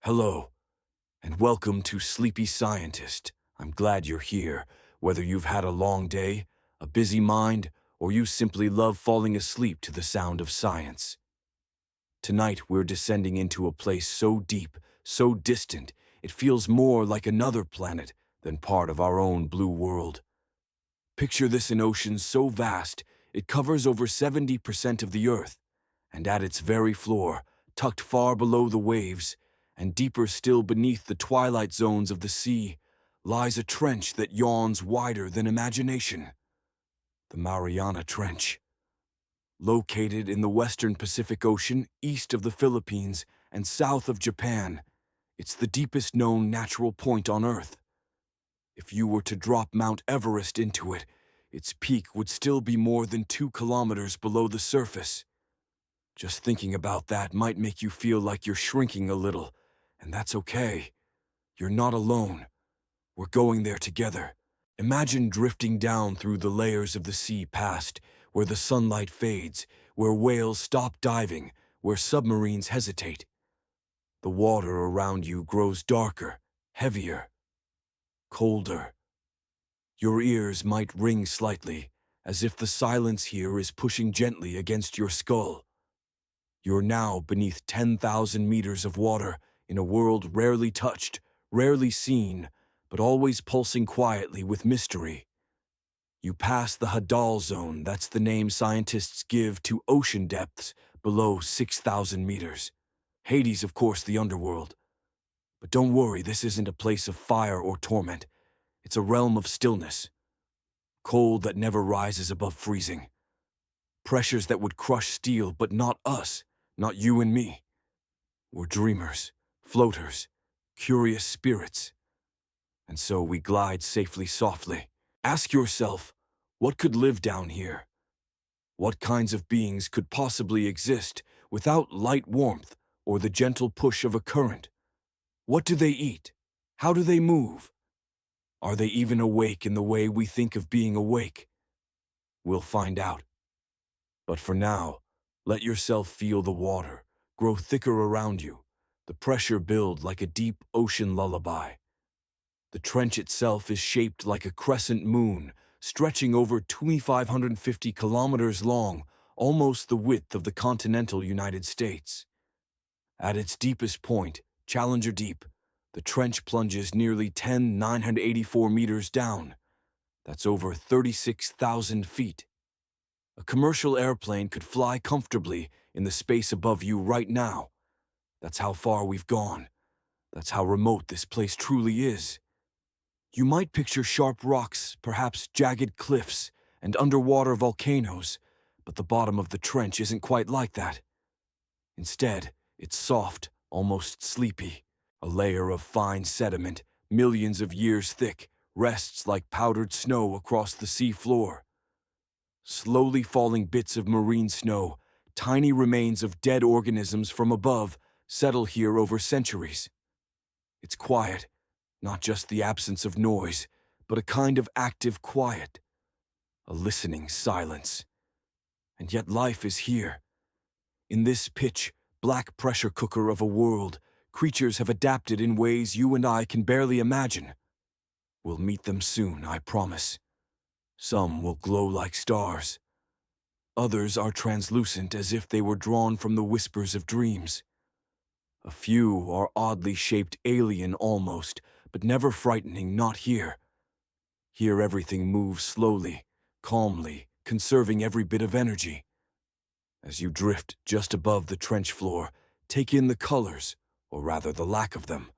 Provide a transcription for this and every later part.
Hello, and welcome to Sleepy Scientist. I'm glad you're here, whether you've had a long day, a busy mind, or you simply love falling asleep to the sound of science. Tonight we're descending into a place so deep, so distant, it feels more like another planet than part of our own blue world. Picture this: an ocean so vast, it covers over 70% of the Earth, and at its very floor, tucked far below the waves, and deeper still beneath the twilight zones of the sea, lies a trench that yawns wider than imagination. The Mariana Trench. Located in the western Pacific Ocean, east of the Philippines and south of Japan, it's the deepest known natural point on Earth. If you were to drop Mount Everest into it, its peak would still be more than 2 kilometers below the surface. Just thinking about that might make you feel like you're shrinking a little, and that's okay. You're not alone. We're going there together. Imagine drifting down through the layers of the sea past, where the sunlight fades, where whales stop diving, where submarines hesitate. The water around you grows darker, heavier, colder. Your ears might ring slightly, as if the silence here is pushing gently against your skull. You're now beneath 10,000 meters of water in a world rarely touched, rarely seen, but always pulsing quietly with mystery. You pass the Hadal Zone, that's the name scientists give to ocean depths below 6,000 meters. Hades, of course, the underworld. But don't worry, this isn't a place of fire or torment. It's a realm of stillness. Cold that never rises above freezing. Pressures that would crush steel, but not us, not you and me. We're dreamers, floaters, curious spirits. And so we glide safely, softly. Ask yourself, what could live down here? What kinds of beings could possibly exist without light warmth or the gentle push of a current? What do they eat? How do they move? Are they even awake in the way we think of being awake? We'll find out. But for now, let yourself feel the water grow thicker around you, the pressure build like a deep ocean lullaby. The trench itself is shaped like a crescent moon, stretching over 2,550 kilometers long, almost the width of the continental United States. At its deepest point, Challenger Deep, the trench plunges nearly 10,984 meters down. That's over 36,000 feet. A commercial airplane could fly comfortably in the space above you right now. That's how far we've gone. That's how remote this place truly is. You might picture sharp rocks, perhaps jagged cliffs, and underwater volcanoes, but the bottom of the trench isn't quite like that. Instead, it's soft, almost sleepy. A layer of fine sediment, millions of years thick, rests like powdered snow across the sea floor. Slowly falling bits of marine snow, tiny remains of dead organisms from above, settle here over centuries. It's quiet, not just the absence of noise, but a kind of active quiet, a listening silence. And yet life is here. In this pitch, black pressure cooker of a world, creatures have adapted in ways you and I can barely imagine. We'll meet them soon, I promise. Some will glow like stars. Others are translucent as if they were drawn from the whispers of dreams. A few are oddly shaped alien almost, but never frightening, not here. Here everything moves slowly, calmly, conserving every bit of energy. As you drift just above the trench floor, take in the colors, or rather the lack of them.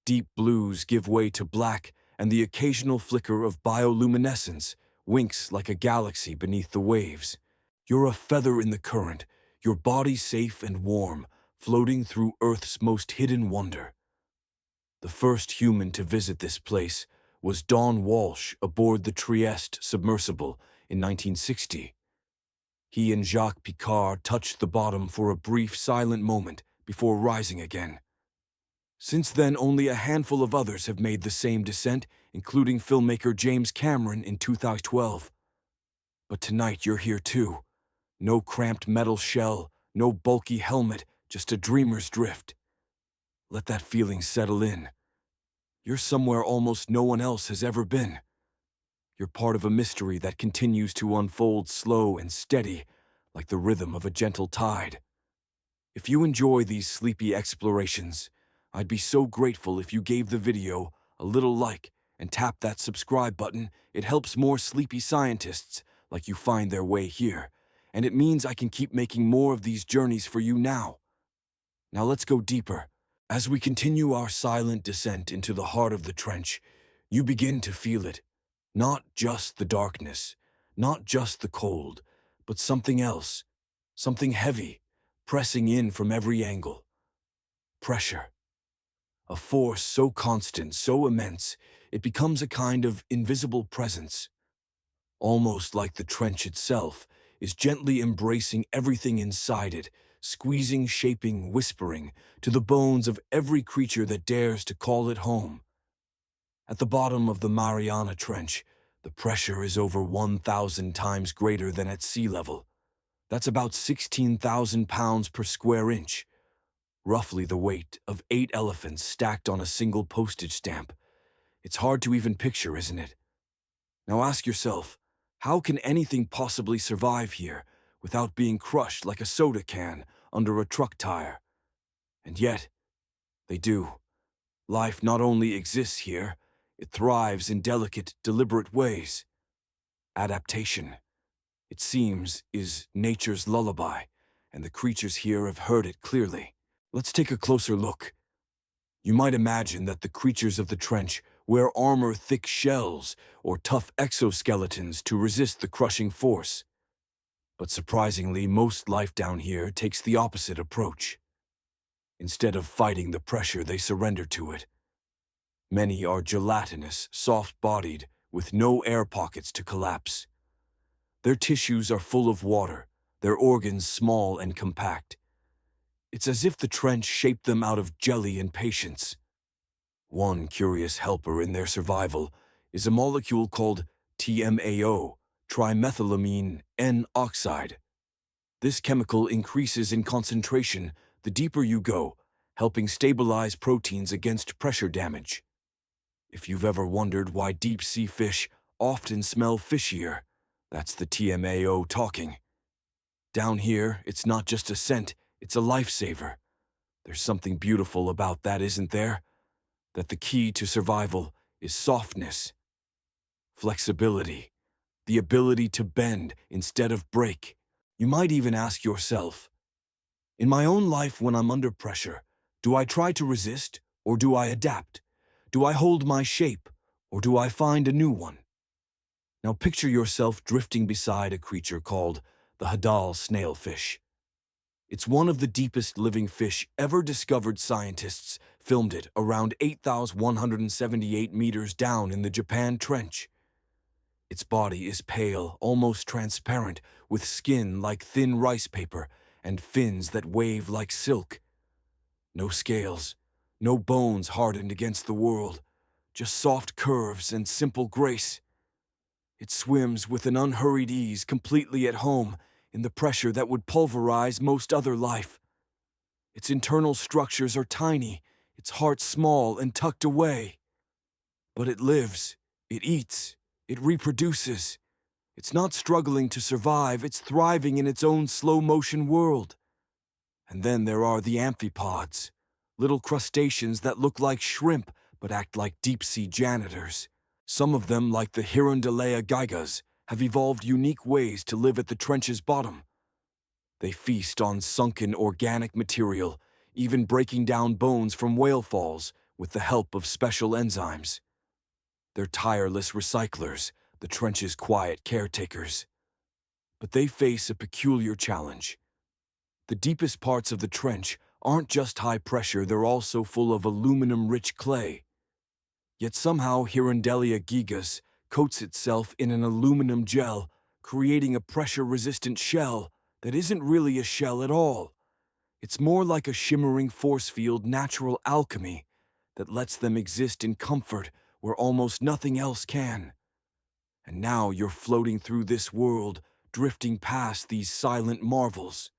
Deep blues give way to black, and the occasional flicker of bioluminescence winks like a galaxy beneath the waves. You're a feather in the current, your body safe and warm, floating through Earth's most hidden wonder. The first human to visit this place was Don Walsh aboard the Trieste submersible in 1960. He and Jacques Picard touched the bottom for a brief silent moment before rising again. Since then, only a handful of others have made the same descent, including filmmaker James Cameron in 2012. But tonight you're here too. No cramped metal shell, no bulky helmet, just a dreamer's drift. Let that feeling settle in. You're somewhere almost no one else has ever been. You're part of a mystery that continues to unfold slow and steady, like the rhythm of a gentle tide. If you enjoy these sleepy explorations, I'd be so grateful if you gave the video a little like and tap that subscribe button. It helps more sleepy scientists like you find their way here, and it means I can keep making more of these journeys for you now. Now let's go deeper. As we continue our silent descent into the heart of the trench, you begin to feel it. Not just the darkness, not just the cold, but something else, something heavy, pressing in from every angle. Pressure. A force so constant, so immense, it becomes a kind of invisible presence. Almost like the trench itself is gently embracing everything inside it, squeezing, shaping, whispering, to the bones of every creature that dares to call it home. At the bottom of the Mariana Trench, the pressure is over 1,000 times greater than at sea level. That's about 16,000 pounds per square inch, roughly the weight of 8 elephants stacked on a single postage stamp. It's hard to even picture, isn't it? Now ask yourself, how can anything possibly survive here without being crushed like a soda can under a truck tire? And yet, they do. Life not only exists here, it thrives in delicate, deliberate ways. Adaptation, it seems, is nature's lullaby, and the creatures here have heard it clearly. Let's take a closer look. You might imagine that the creatures of the trench wear armor-thick shells or tough exoskeletons to resist the crushing force. But surprisingly, most life down here takes the opposite approach. Instead of fighting the pressure, they surrender to it. Many are gelatinous, soft-bodied, with no air pockets to collapse. Their tissues are full of water, their organs small and compact. It's as if the trench shaped them out of jelly and patience. One curious helper in their survival is a molecule called TMAO, trimethylamine N-oxide. This chemical increases in concentration the deeper you go, helping stabilize proteins against pressure damage. If you've ever wondered why deep-sea fish often smell fishier, that's the TMAO talking. Down here, it's not just a scent, it's a lifesaver. There's something beautiful about that, isn't there? That the key to survival is softness, flexibility, the ability to bend instead of break. You might even ask yourself, in my own life when I'm under pressure, do I try to resist or do I adapt? Do I hold my shape or do I find a new one? Now picture yourself drifting beside a creature called the Hadal snailfish. It's one of the deepest living fish ever discovered. Scientists filmed it around 8,178 meters down in the Japan Trench. Its body is pale, almost transparent, with skin like thin rice paper and fins that wave like silk. No scales, no bones hardened against the world, just soft curves and simple grace. It swims with an unhurried ease, completely at home in the pressure that would pulverize most other life. Its internal structures are tiny, its heart small and tucked away. But it lives, it eats, it reproduces. It's not struggling to survive, it's thriving in its own slow-motion world. And then there are the amphipods, little crustaceans that look like shrimp but act like deep-sea janitors. Some of them, like the Hirundellea gigas, have evolved unique ways to live at the trench's bottom. They feast on sunken organic material, even breaking down bones from whale falls with the help of special enzymes. They're tireless recyclers, the trench's quiet caretakers. But they face a peculiar challenge. The deepest parts of the trench aren't just high pressure, they're also full of aluminum-rich clay. Yet somehow Hirundellea gigas coats itself in an aluminum gel, creating a pressure-resistant shell that isn't really a shell at all. It's more like a shimmering force field, natural alchemy that lets them exist in comfort where almost nothing else can. And now you're floating through this world, drifting past these silent marvels.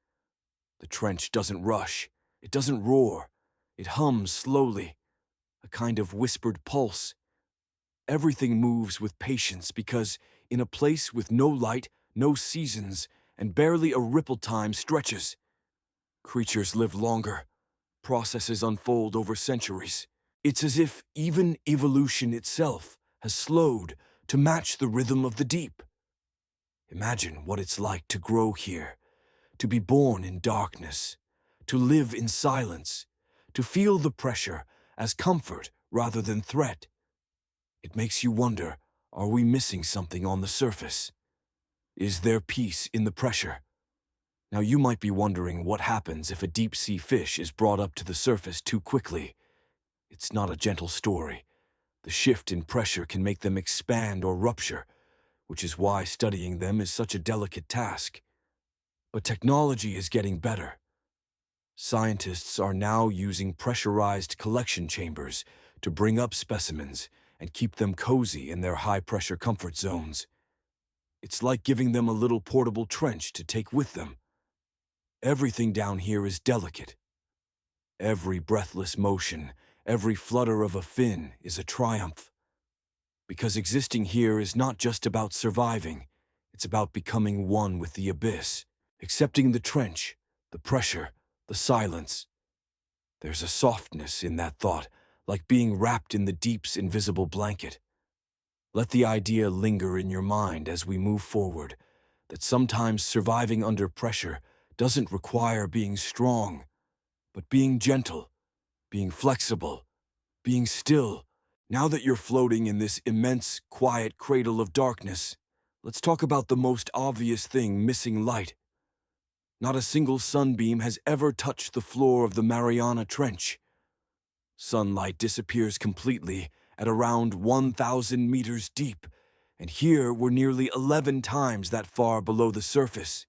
The trench doesn't rush, it doesn't roar. It hums slowly, a kind of whispered pulse. Everything moves with patience because, in a place with no light, no seasons, and barely a ripple time stretches, creatures live longer, processes unfold over centuries. It's as if even evolution itself has slowed to match the rhythm of the deep. Imagine what it's like to grow here, to be born in darkness, to live in silence, to feel the pressure as comfort rather than threat. It makes you wonder, are we missing something on the surface? Is there peace in the pressure? Now you might be wondering what happens if a deep-sea fish is brought up to the surface too quickly. It's not a gentle story. The shift in pressure can make them expand or rupture, which is why studying them is such a delicate task. But technology is getting better. Scientists are now using pressurized collection chambers to bring up specimens and keep them cozy in their high-pressure comfort zones. It's like giving them a little portable trench to take with them. Everything down here is delicate. Every breathless motion, every flutter of a fin is a triumph. Because existing here is not just about surviving, it's about becoming one with the abyss, accepting the trench, the pressure, the silence. There's a softness in that thought, like being wrapped in the deep's invisible blanket. Let the idea linger in your mind as we move forward, that sometimes surviving under pressure doesn't require being strong, but being gentle, being flexible, being still. Now that you're floating in this immense, quiet cradle of darkness, let's talk about the most obvious thing: missing light. Not a single sunbeam has ever touched the floor of the Mariana Trench. Sunlight disappears completely at around 1,000 meters deep, and here we're nearly 11 times that far below the surface.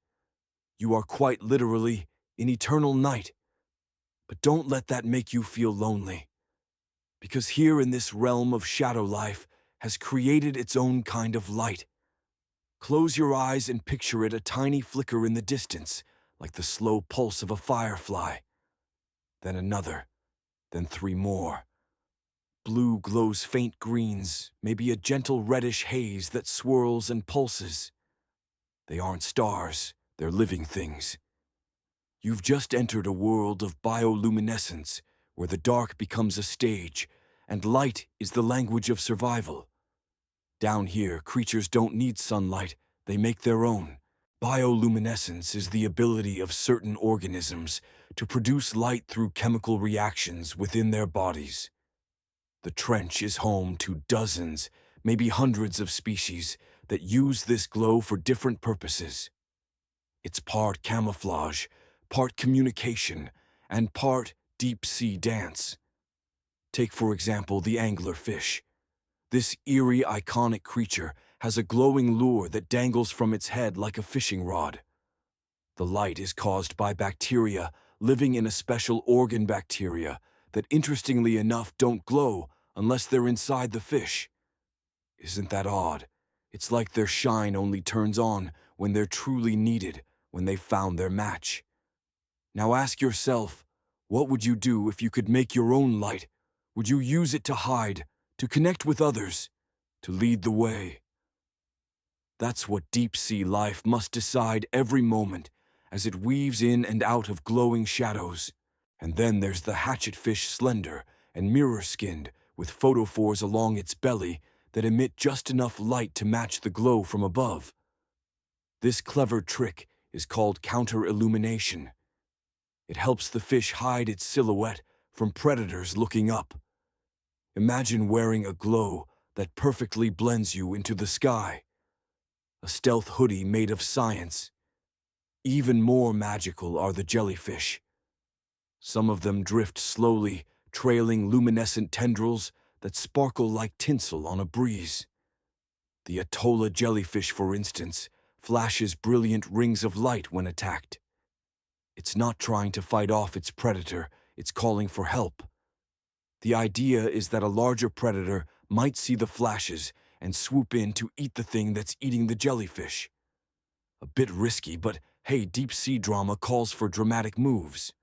You are quite literally in eternal night. But don't let that make you feel lonely, because here in this realm of shadow life has created its own kind of light. Close your eyes and picture it, a tiny flicker in the distance, like the slow pulse of a firefly. Then another, then three more. Blue glows faint greens, maybe a gentle reddish haze that swirls and pulses. They aren't stars, they're living things. You've just entered a world of bioluminescence, where the dark becomes a stage, and light is the language of survival. Down here, creatures don't need sunlight, they make their own. Bioluminescence is the ability of certain organisms to produce light through chemical reactions within their bodies. The trench is home to dozens, maybe hundreds of species that use this glow for different purposes. It's part camouflage, part communication, and part deep-sea dance. Take, for example, the anglerfish. This eerie, iconic creature has a glowing lure that dangles from its head like a fishing rod. The light is caused by bacteria living in a special organ bacteria that, interestingly enough, don't glow unless they're inside the fish. Isn't that odd? It's like their shine only turns on when they're truly needed, when they've found their match. Now ask yourself, what would you do if you could make your own light? Would you use it to hide, to connect with others, to lead the way? That's what deep-sea life must decide every moment as it weaves in and out of glowing shadows. And then there's the hatchetfish, slender and mirror-skinned, with photophores along its belly that emit just enough light to match the glow from above. This clever trick is called counter-illumination. It helps the fish hide its silhouette from predators looking up. Imagine wearing a glow that perfectly blends you into the sky. A stealth hoodie made of science. Even more magical are the jellyfish. Some of them drift slowly, trailing luminescent tendrils that sparkle like tinsel on a breeze. The Atolla jellyfish, for instance, flashes brilliant rings of light when attacked. It's not trying to fight off its predator, it's calling for help. The idea is that a larger predator might see the flashes and swoop in to eat the thing that's eating the jellyfish. A bit risky, but hey, deep-sea drama calls for dramatic moves.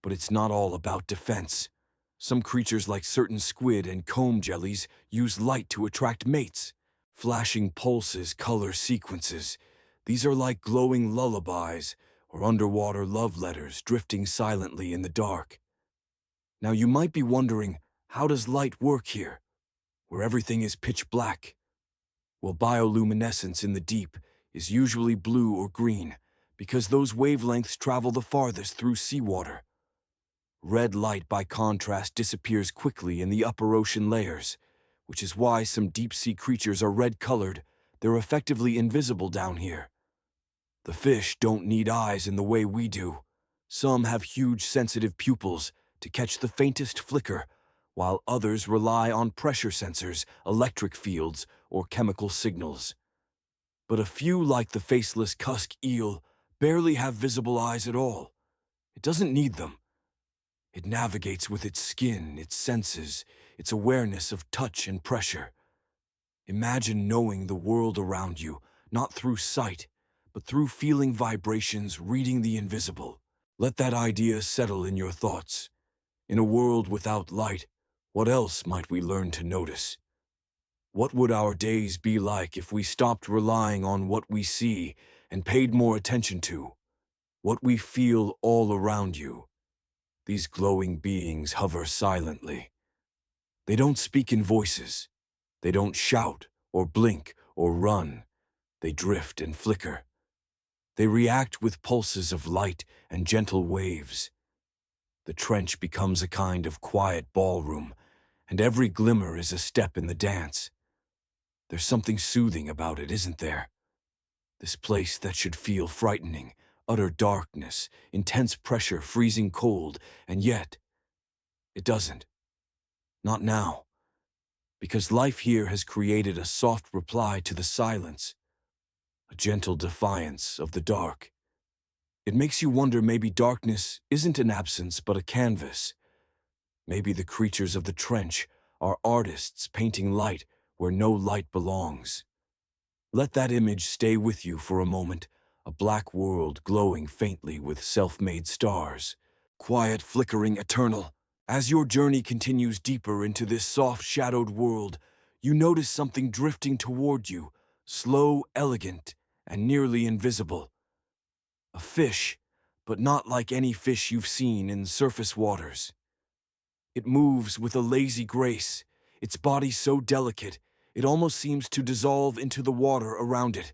But it's not all about defense. Some creatures like certain squid and comb jellies use light to attract mates. Flashing pulses, color sequences. These are like glowing lullabies or underwater love letters drifting silently in the dark. Now you might be wondering, how does light work here, where everything is pitch black? Well, bioluminescence in the deep is usually blue or green because those wavelengths travel the farthest through seawater. Red light, by contrast, disappears quickly in the upper ocean layers, which is why some deep-sea creatures are red-colored. They're effectively invisible down here. The fish don't need eyes in the way we do. Some have huge sensitive pupils to catch the faintest flicker, while others rely on pressure sensors, electric fields, or chemical signals. But a few, like the faceless cusk eel, barely have visible eyes at all. It doesn't need them. It navigates with its skin, its senses, its awareness of touch and pressure. Imagine knowing the world around you, not through sight, but through feeling vibrations, reading the invisible. Let that idea settle in your thoughts. In a world without light, what else might we learn to notice? What would our days be like if we stopped relying on what we see and paid more attention to what we feel all around you? These glowing beings hover silently. They don't speak in voices. They don't shout or blink or run. They drift and flicker. They react with pulses of light and gentle waves. The trench becomes a kind of quiet ballroom, and every glimmer is a step in the dance. There's something soothing about it, isn't there? This place that should feel frightening, utter darkness, intense pressure, freezing cold, and yet it doesn't. Not now. Because life here has created a soft reply to the silence, a gentle defiance of the dark. It makes you wonder, maybe darkness isn't an absence but a canvas. Maybe the creatures of the trench are artists painting light where no light belongs. Let that image stay with you for a moment, a black world glowing faintly with self-made stars. Quiet, flickering, eternal. As your journey continues deeper into this soft-shadowed world, you notice something drifting toward you, slow, elegant, and nearly invisible. A fish, but not like any fish you've seen in surface waters. It moves with a lazy grace, its body so delicate, it almost seems to dissolve into the water around it.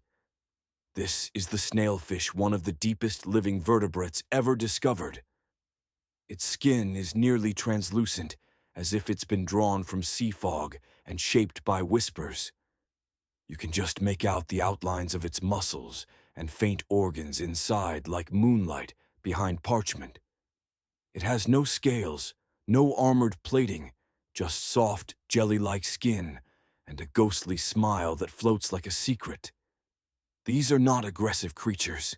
This is the snailfish, one of the deepest living vertebrates ever discovered. Its skin is nearly translucent, as if it's been drawn from sea fog and shaped by whispers. You can just make out the outlines of its muscles and faint organs inside, like moonlight behind parchment. It has no scales, no armored plating, just soft, jelly-like skin and a ghostly smile that floats like a secret. These are not aggressive creatures.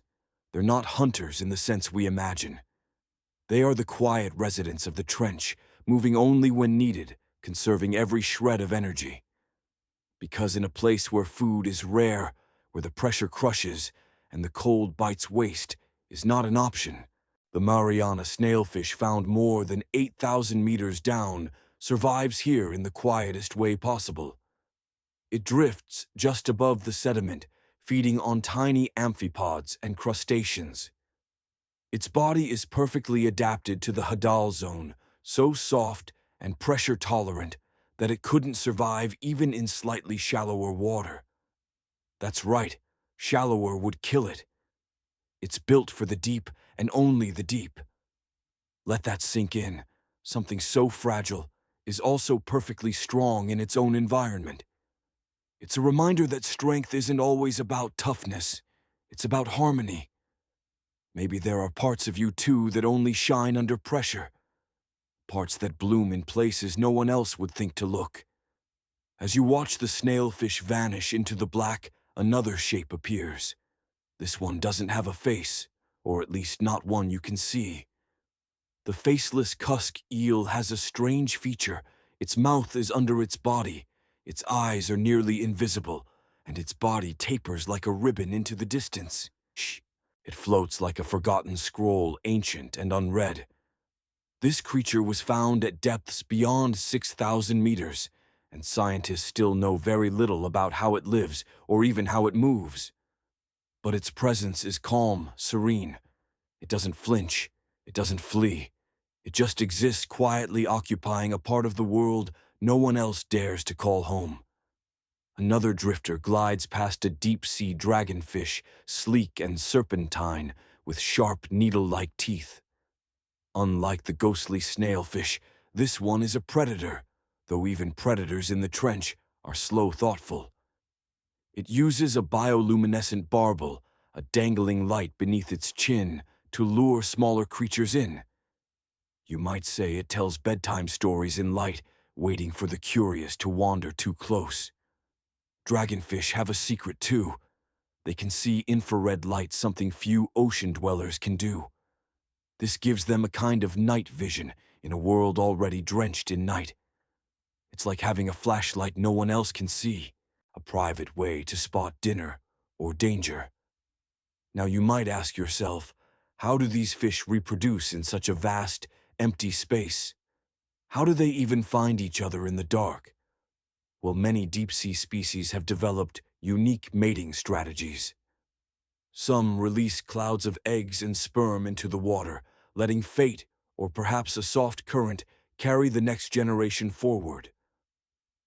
They're not hunters in the sense we imagine. They are the quiet residents of the trench, moving only when needed, conserving every shred of energy. Because in a place where food is rare, where the pressure crushes and the cold bites waste, is not an option, the Mariana snailfish, found more than 8,000 meters down, survives here in the quietest way possible. It drifts just above the sediment, feeding on tiny amphipods and crustaceans. Its body is perfectly adapted to the Hadal zone, so soft and pressure-tolerant that it couldn't survive even in slightly shallower water. That's right, shallower would kill it. It's built for the deep and only the deep. Let that sink in. Something so fragile is also perfectly strong in its own environment. It's a reminder that strength isn't always about toughness. It's about harmony. Maybe there are parts of you too that only shine under pressure. Parts that bloom in places no one else would think to look. As you watch the snailfish vanish into the black, another shape appears. This one doesn't have a face, or at least not one you can see. The faceless cusk eel has a strange feature. Its mouth is under its body, its eyes are nearly invisible, and its body tapers like a ribbon into the distance. Shh! It floats like a forgotten scroll, ancient and unread. This creature was found at depths beyond 6,000 meters, and scientists still know very little about how it lives or even how it moves. But its presence is calm, serene. It doesn't flinch. It doesn't flee. It just exists quietly occupying a part of the world no one else dares to call home. Another drifter glides past a deep-sea dragonfish, sleek and serpentine, with sharp needle-like teeth. Unlike the ghostly snailfish, this one is a predator, though even predators in the trench are slow thoughtful. It uses a bioluminescent barbel, a dangling light beneath its chin, to lure smaller creatures in. You might say it tells bedtime stories in light, waiting for the curious to wander too close. Dragonfish have a secret too. They can see infrared light, something few ocean dwellers can do. This gives them a kind of night vision in a world already drenched in night. It's like having a flashlight no one else can see, a private way to spot dinner or danger. Now you might ask yourself, how do these fish reproduce in such a vast, empty space? How do they even find each other in the dark? Well, many deep-sea species have developed unique mating strategies. Some release clouds of eggs and sperm into the water, letting fate, or perhaps a soft current, carry the next generation forward.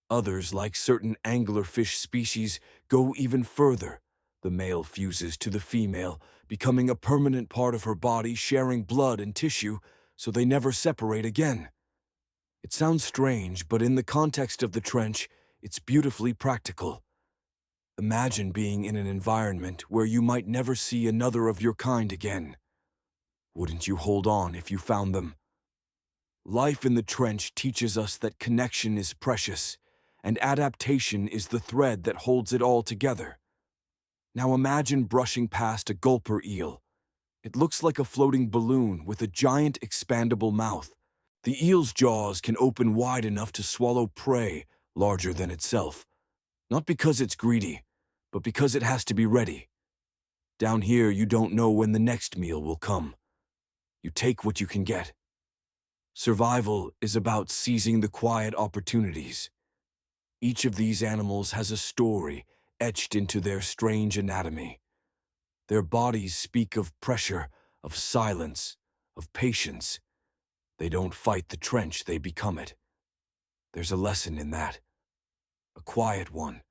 Others, like certain anglerfish species, go even further. The male fuses to the female, becoming a permanent part of her body, sharing blood and tissue, so they never separate again. It sounds strange, but in the context of the trench, it's beautifully practical. Imagine being in an environment where you might never see another of your kind again. Wouldn't you hold on if you found them? Life in the trench teaches us that connection is precious, and adaptation is the thread that holds it all together. Now imagine brushing past a gulper eel. It looks like a floating balloon with a giant expandable mouth. The eel's jaws can open wide enough to swallow prey larger than itself. Not because it's greedy, but because it has to be ready. Down here, you don't know when the next meal will come. You take what you can get. Survival is about seizing the quiet opportunities. Each of these animals has a story etched into their strange anatomy. Their bodies speak of pressure, of silence, of patience. They don't fight the trench, they become it. There's a lesson in that, a quiet one.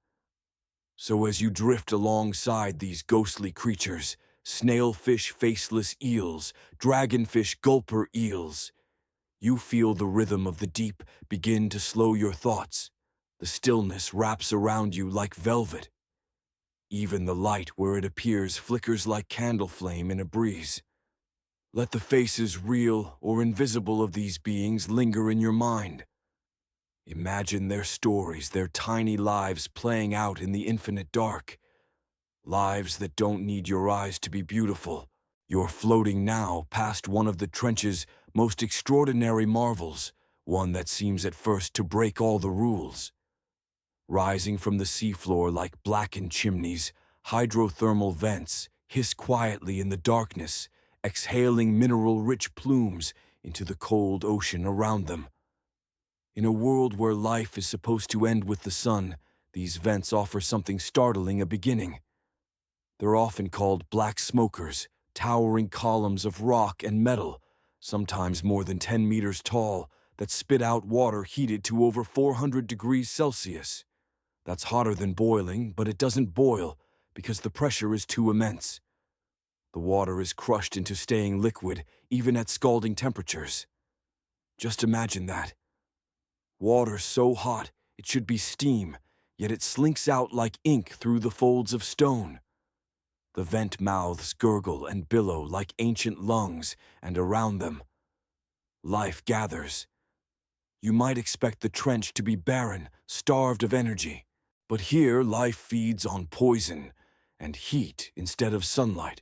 So as you drift alongside these ghostly creatures, snailfish, faceless eels, dragonfish, gulper eels, you feel the rhythm of the deep begin to slow your thoughts. The stillness wraps around you like velvet. Even the light where it appears flickers like candle flame in a breeze. Let the faces, real or invisible, of these beings linger in your mind. Imagine their stories, their tiny lives playing out in the infinite dark. Lives that don't need your eyes to be beautiful. You're floating now past one of the trench's most extraordinary marvels, one that seems at first to break all the rules. Rising from the seafloor like blackened chimneys, hydrothermal vents hiss quietly in the darkness, exhaling mineral-rich plumes into the cold ocean around them. In a world where life is supposed to end with the sun, these vents offer something startling: a beginning. They're often called black smokers, towering columns of rock and metal, sometimes more than 10 meters tall, that spit out water heated to over 400 degrees Celsius. That's hotter than boiling, but it doesn't boil because the pressure is too immense. The water is crushed into staying liquid, even at scalding temperatures. Just imagine that. Water so hot it should be steam, yet it slinks out like ink through the folds of stone. The vent mouths gurgle and billow like ancient lungs, and around them, life gathers. You might expect the trench to be barren, starved of energy. But here, life feeds on poison and heat instead of sunlight.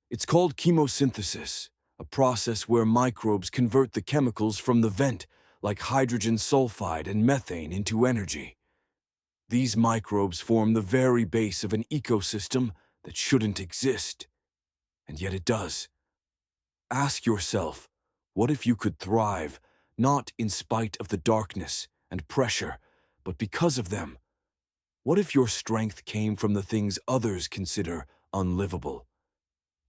It's called chemosynthesis, a process where microbes convert the chemicals from the vent, like hydrogen sulfide and methane, into energy. These microbes form the very base of an ecosystem that shouldn't exist, and yet it does. Ask yourself, What if you could thrive, not in spite of the darkness and pressure, but because of them? What if your strength came from the things others consider unlivable?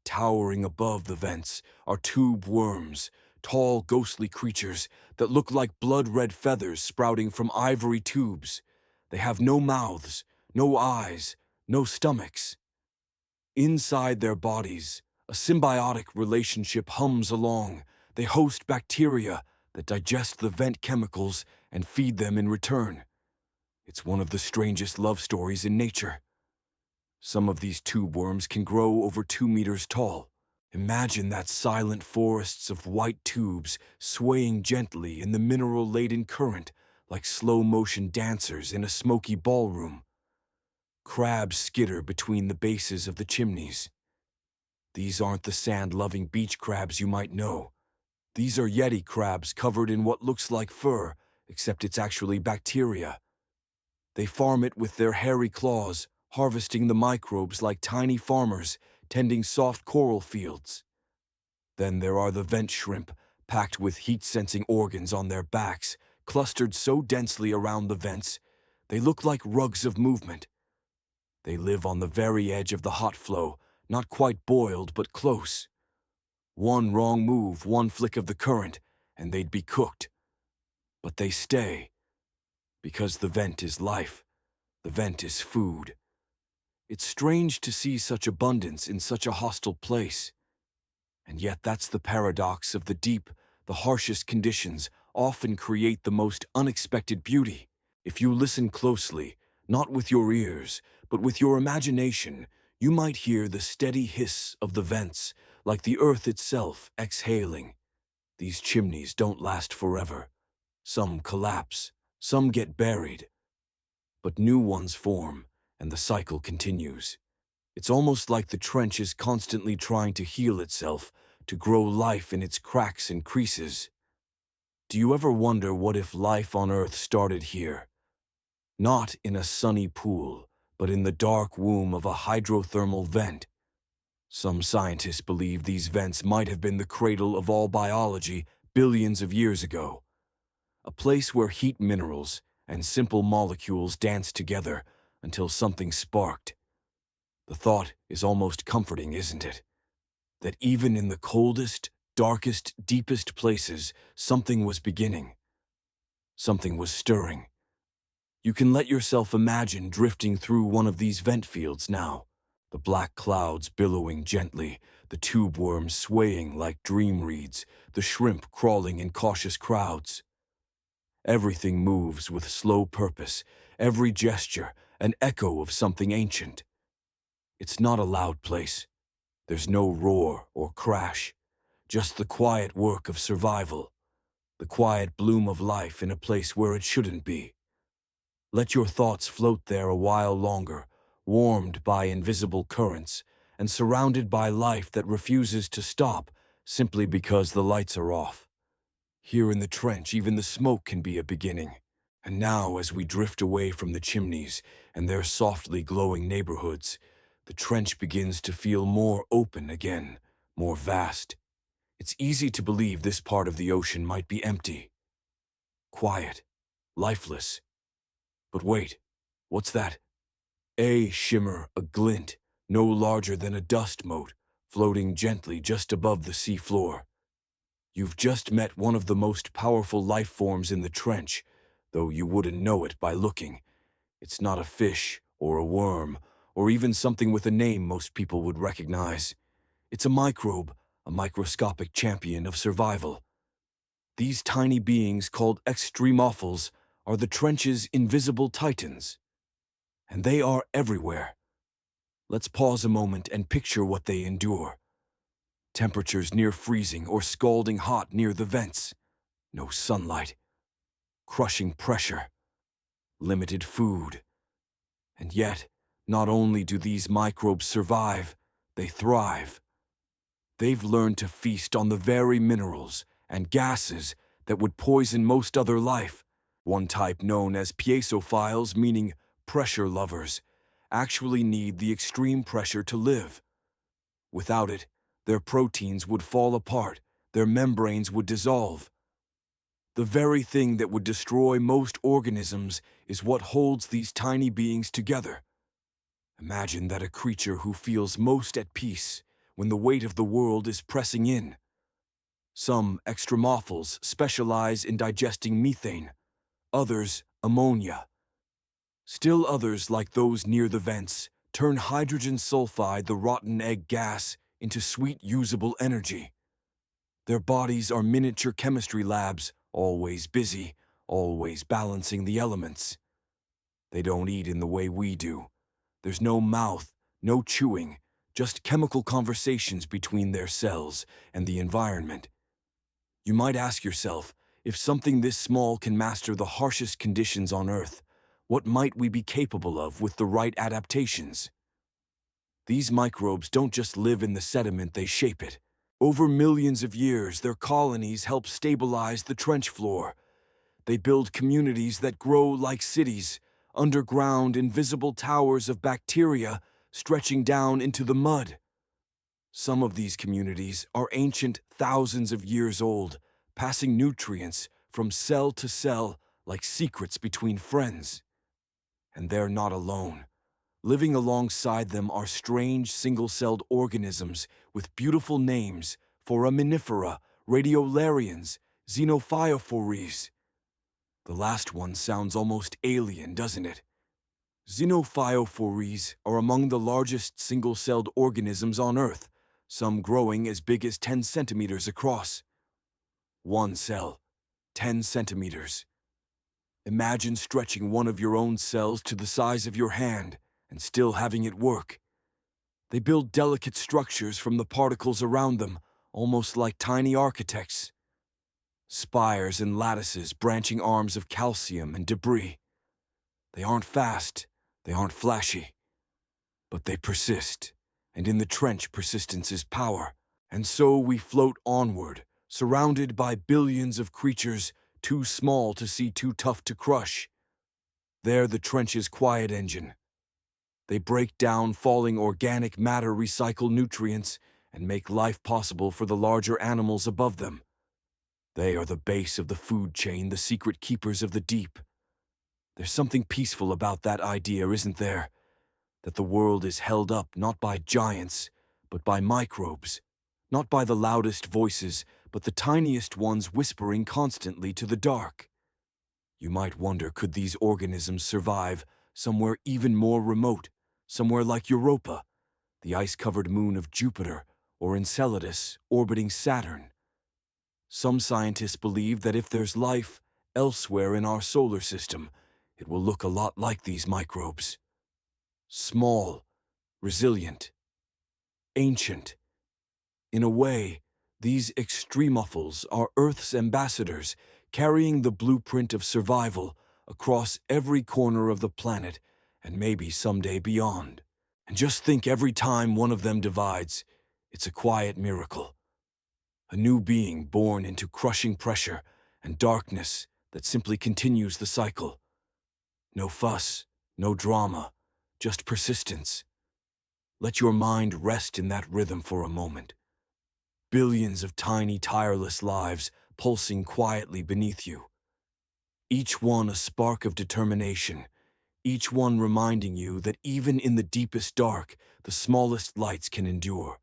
Towering above the vents are tube worms, tall, ghostly creatures that look like blood-red feathers sprouting from ivory tubes. They have no mouths, no eyes, no stomachs. Inside their bodies, a symbiotic relationship hums along. They host bacteria that digest the vent chemicals and feed them in return. It's one of the strangest love stories in nature. Some of these tube worms can grow over 2 meters tall. Imagine that silent forests of white tubes swaying gently in the mineral-laden current like slow-motion dancers in a smoky ballroom. Crabs skitter between the bases of the chimneys. These aren't the sand-loving beach crabs you might know. These are yeti crabs covered in what looks like fur, except it's actually bacteria. They farm it with their hairy claws, harvesting the microbes like tiny farmers tending soft coral fields. Then there are the vent shrimp, packed with heat-sensing organs on their backs, clustered so densely around the vents, they look like rugs of movement. They live on the very edge of the hot flow, not quite boiled but close. One wrong move, one flick of the current, and they'd be cooked. But they stay, because the vent is life, the vent is food. It's strange to see such abundance in such a hostile place. And yet that's the paradox of the deep. The harshest conditions often create the most unexpected beauty. If you listen closely, not with your ears, but with your imagination, you might hear the steady hiss of the vents, like the earth itself exhaling. These chimneys don't last forever. Some collapse, some get buried, but new ones form, and the cycle continues. It's almost like the trench is constantly trying to heal itself, to grow life in its cracks and creases. Do you ever wonder what if life on Earth started here? Not in a sunny pool, but in the dark womb of a hydrothermal vent. Some scientists believe these vents might have been the cradle of all biology billions of years ago. A place where heat minerals and simple molecules danced together until something sparked. The thought is almost comforting, isn't it? That even in the coldest, darkest, deepest places, something was beginning. Something was stirring. You can let yourself imagine drifting through one of these vent fields now. The black clouds billowing gently, the tube worms swaying like dream reeds, the shrimp crawling in cautious crowds. Everything moves with slow purpose, every gesture an echo of something ancient. It's not a loud place. There's no roar or crash, just the quiet work of survival, the quiet bloom of life in a place where it shouldn't be. Let your thoughts float there a while longer, warmed by invisible currents and surrounded by life that refuses to stop simply because the lights are off. Here in the trench, even the smoke can be a beginning. And now, as we drift away from the chimneys and their softly glowing neighborhoods, the trench begins to feel more open again, more vast. It's easy to believe this part of the ocean might be empty, quiet, lifeless. But wait, what's that? A shimmer, a glint, no larger than a dust mote, floating gently just above the sea floor. You've just met one of the most powerful life forms in the trench, though you wouldn't know it by looking. It's not a fish or a worm, or even something with a name most people would recognize. It's a microbe, a microscopic champion of survival. These tiny beings, called extremophils, are the trench's invisible titans. And they are everywhere. Let's pause a moment and picture what they endure. Temperatures near freezing or scalding hot near the vents. No sunlight. Crushing pressure. Limited food. And yet, not only do these microbes survive, they thrive. They've learned to feast on the very minerals and gases that would poison most other life. One type, known as piezophiles, meaning pressure lovers, actually need the extreme pressure to live. Without it, their proteins would fall apart, their membranes would dissolve. The very thing that would destroy most organisms is what holds these tiny beings together. Imagine that a creature who feels most at peace when the weight of the world is pressing in. Some extremophils specialize in digesting methane, others ammonia. Still others, like those near the vents, turn hydrogen sulfide, the rotten egg gas, into sweet usable energy. Their bodies are miniature chemistry labs, always busy, always balancing the elements. They don't eat in the way we do. There's no mouth, no chewing, just chemical conversations between their cells and the environment. You might ask yourself, if something this small can master the harshest conditions on Earth, what might we be capable of with the right adaptations? These microbes don't just live in the sediment, they shape it. Over millions of years, their colonies help stabilize the trench floor. They build communities that grow like cities, underground invisible towers of bacteria stretching down into the mud. Some of these communities are ancient, thousands of years old, passing nutrients from cell to cell like secrets between friends. And they're not alone. Living alongside them are strange single-celled organisms with beautiful names: foraminifera, radiolarians, xenophyophores. The last one sounds almost alien, doesn't it? Xenophyophores are among the largest single-celled organisms on Earth, some growing as big as 10 centimeters across. One cell, 10 centimeters. Imagine stretching one of your own cells to the size of your hand and still having it work. They build delicate structures from the particles around them, almost like tiny architects. Spires and lattices, branching arms of calcium and debris. They aren't fast, they aren't flashy, but they persist, and in the trench persistence is power. And so we float onward, surrounded by billions of creatures too small to see, too tough to crush. They're the trench's quiet engine. They break down falling organic matter, recycle nutrients, and make life possible for the larger animals above them. They are the base of the food chain, the secret keepers of the deep. There's something peaceful about that idea, isn't there? That the world is held up not by giants, but by microbes. Not by the loudest voices, but the tiniest ones whispering constantly to the dark. You might wonder, could these organisms survive somewhere even more remote, somewhere like Europa, the ice-covered moon of Jupiter, or Enceladus, orbiting Saturn? Some scientists believe that if there's life elsewhere in our solar system, it will look a lot like these microbes. Small, resilient, ancient. In a way, these extremophils are Earth's ambassadors, carrying the blueprint of survival across every corner of the planet, and maybe someday beyond. And just think, every time one of them divides, it's a quiet miracle. A new being born into crushing pressure and darkness that simply continues the cycle. No fuss, no drama, just persistence. Let your mind rest in that rhythm for a moment. Billions of tiny, tireless lives pulsing quietly beneath you. Each one a spark of determination, each one reminding you that even in the deepest dark, the smallest lights can endure.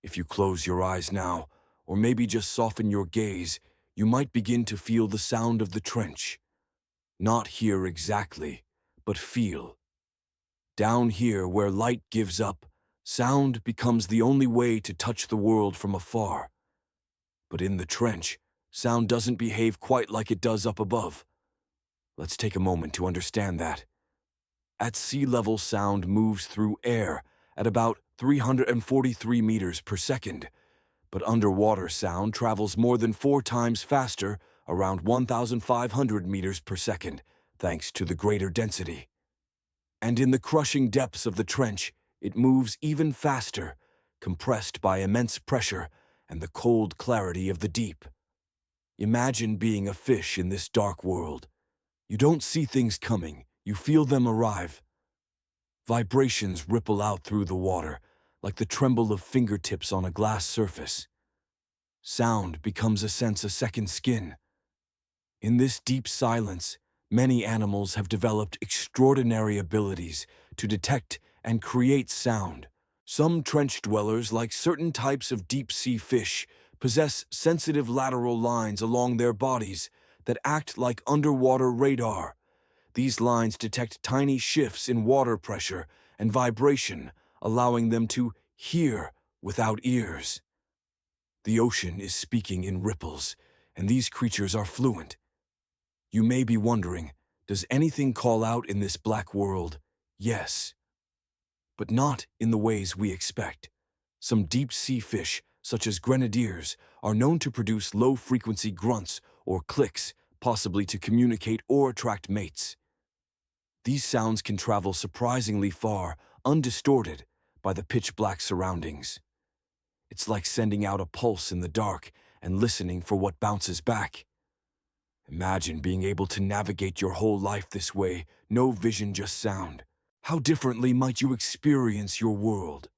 If you close your eyes now, or maybe just soften your gaze, you might begin to feel the sound of the trench. Not hear exactly, but feel. Down here, where light gives up, sound becomes the only way to touch the world from afar. But in the trench, sound doesn't behave quite like it does up above. Let's take a moment to understand that. At sea level, sound moves through air at about 343 meters per second, but underwater sound travels more than 4 times faster, around 1,500 meters per second, thanks to the greater density. And in the crushing depths of the trench, it moves even faster, compressed by immense pressure and the cold clarity of the deep. Imagine being a fish in this dark world. You don't see things coming, you feel them arrive. Vibrations ripple out through the water, like the tremble of fingertips on a glass surface. Sound becomes a second skin. In this deep silence, many animals have developed extraordinary abilities to detect and create sound. Some trench dwellers, like certain types of deep-sea fish, possess sensitive lateral lines along their bodies that act like underwater radar. These lines detect tiny shifts in water pressure and vibration, allowing them to hear without ears. The ocean is speaking in ripples, and these creatures are fluent. You may be wondering, does anything call out in this black world? Yes, but not in the ways we expect. Some deep-sea fish, such as grenadiers, are known to produce low-frequency grunts or clicks, possibly to communicate or attract mates. These sounds can travel surprisingly far, undistorted by the pitch-black surroundings. It's like sending out a pulse in the dark and listening for what bounces back. Imagine being able to navigate your whole life this way, no vision, just sound. How differently might you experience your world?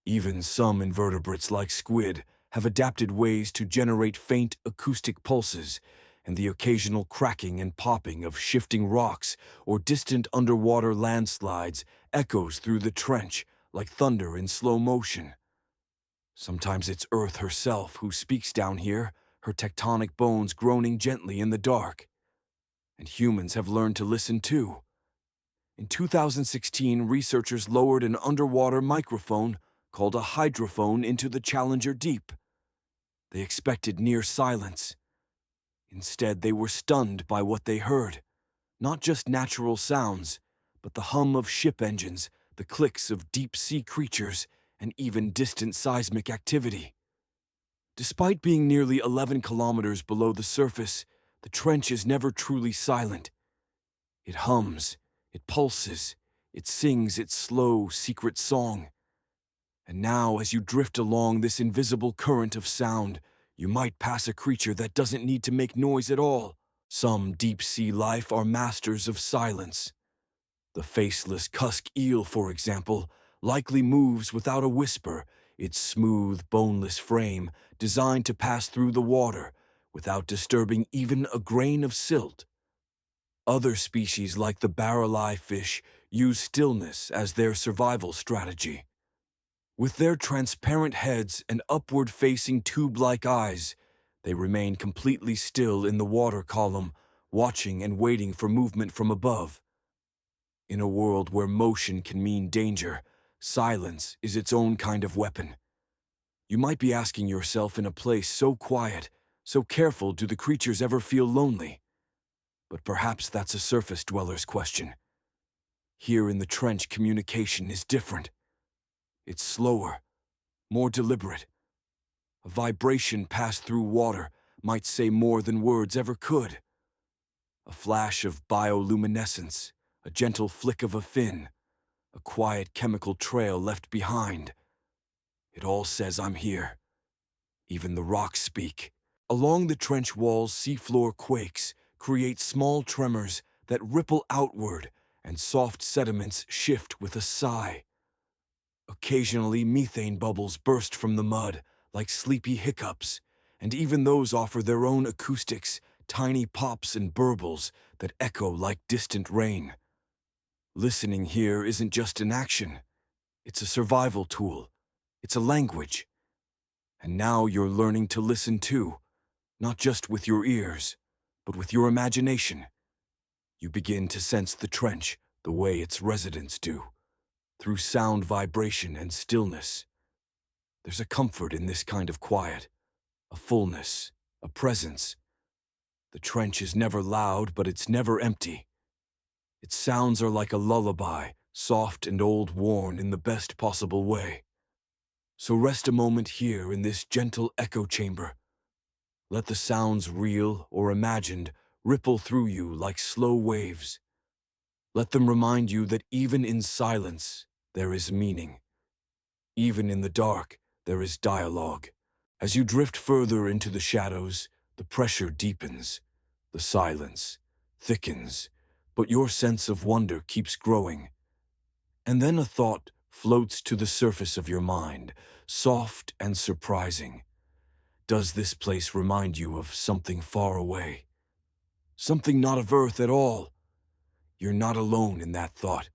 Even some invertebrates like squid have adapted ways to generate faint acoustic pulses, and the occasional cracking and popping of shifting rocks or distant underwater landslides echoes through the trench like thunder in slow motion. Sometimes it's Earth herself who speaks down here, her tectonic bones groaning gently in the dark. And humans have learned to listen too. In 2016, researchers lowered an underwater microphone called a hydrophone into the Challenger Deep. They expected near silence. Instead, they were stunned by what they heard. Not just natural sounds, but the hum of ship engines, the clicks of deep-sea creatures, and even distant seismic activity. Despite being nearly 11 kilometers below the surface, the trench is never truly silent. It hums, it pulses, it sings its slow, secret song. And now, as you drift along this invisible current of sound, you might pass a creature that doesn't need to make noise at all. Some deep-sea life are masters of silence. The faceless cusk eel, for example, likely moves without a whisper, its smooth, boneless frame designed to pass through the water without disturbing even a grain of silt. Other species like the barrel-eye fish use stillness as their survival strategy. With their transparent heads and upward-facing tube-like eyes, they remain completely still in the water column, watching and waiting for movement from above. In a world where motion can mean danger, silence is its own kind of weapon. You might be asking yourself, in a place so quiet, so careful, do the creatures ever feel lonely? But perhaps that's a surface dweller's question. Here in the trench, communication is different. It's slower, more deliberate. A vibration passed through water might say more than words ever could. A flash of bioluminescence, a gentle flick of a fin, a quiet chemical trail left behind. It all says I'm here. Even the rocks speak. Along the trench walls, seafloor quakes create small tremors that ripple outward, and soft sediments shift with a sigh. Occasionally, methane bubbles burst from the mud like sleepy hiccups, and even those offer their own acoustics, tiny pops and burbles that echo like distant rain. Listening here isn't just an action. It's a survival tool. It's a language. And now you're learning to listen too, not just with your ears, but with your imagination. You begin to sense the trench the way its residents do, through sound, vibration, and stillness. There's a comfort in this kind of quiet, a fullness, a presence. The trench is never loud, but it's never empty. Its sounds are like a lullaby, soft and old-worn in the best possible way. So rest a moment here in this gentle echo chamber. Let the sounds, real or imagined, ripple through you like slow waves. Let them remind you that even in silence, there is meaning. Even in the dark, there is dialogue. As you drift further into the shadows, the pressure deepens. The silence thickens, but your sense of wonder keeps growing. And then a thought floats to the surface of your mind, soft and surprising. Does this place remind you of something far away? Something not of Earth at all? You're not alone in that thought.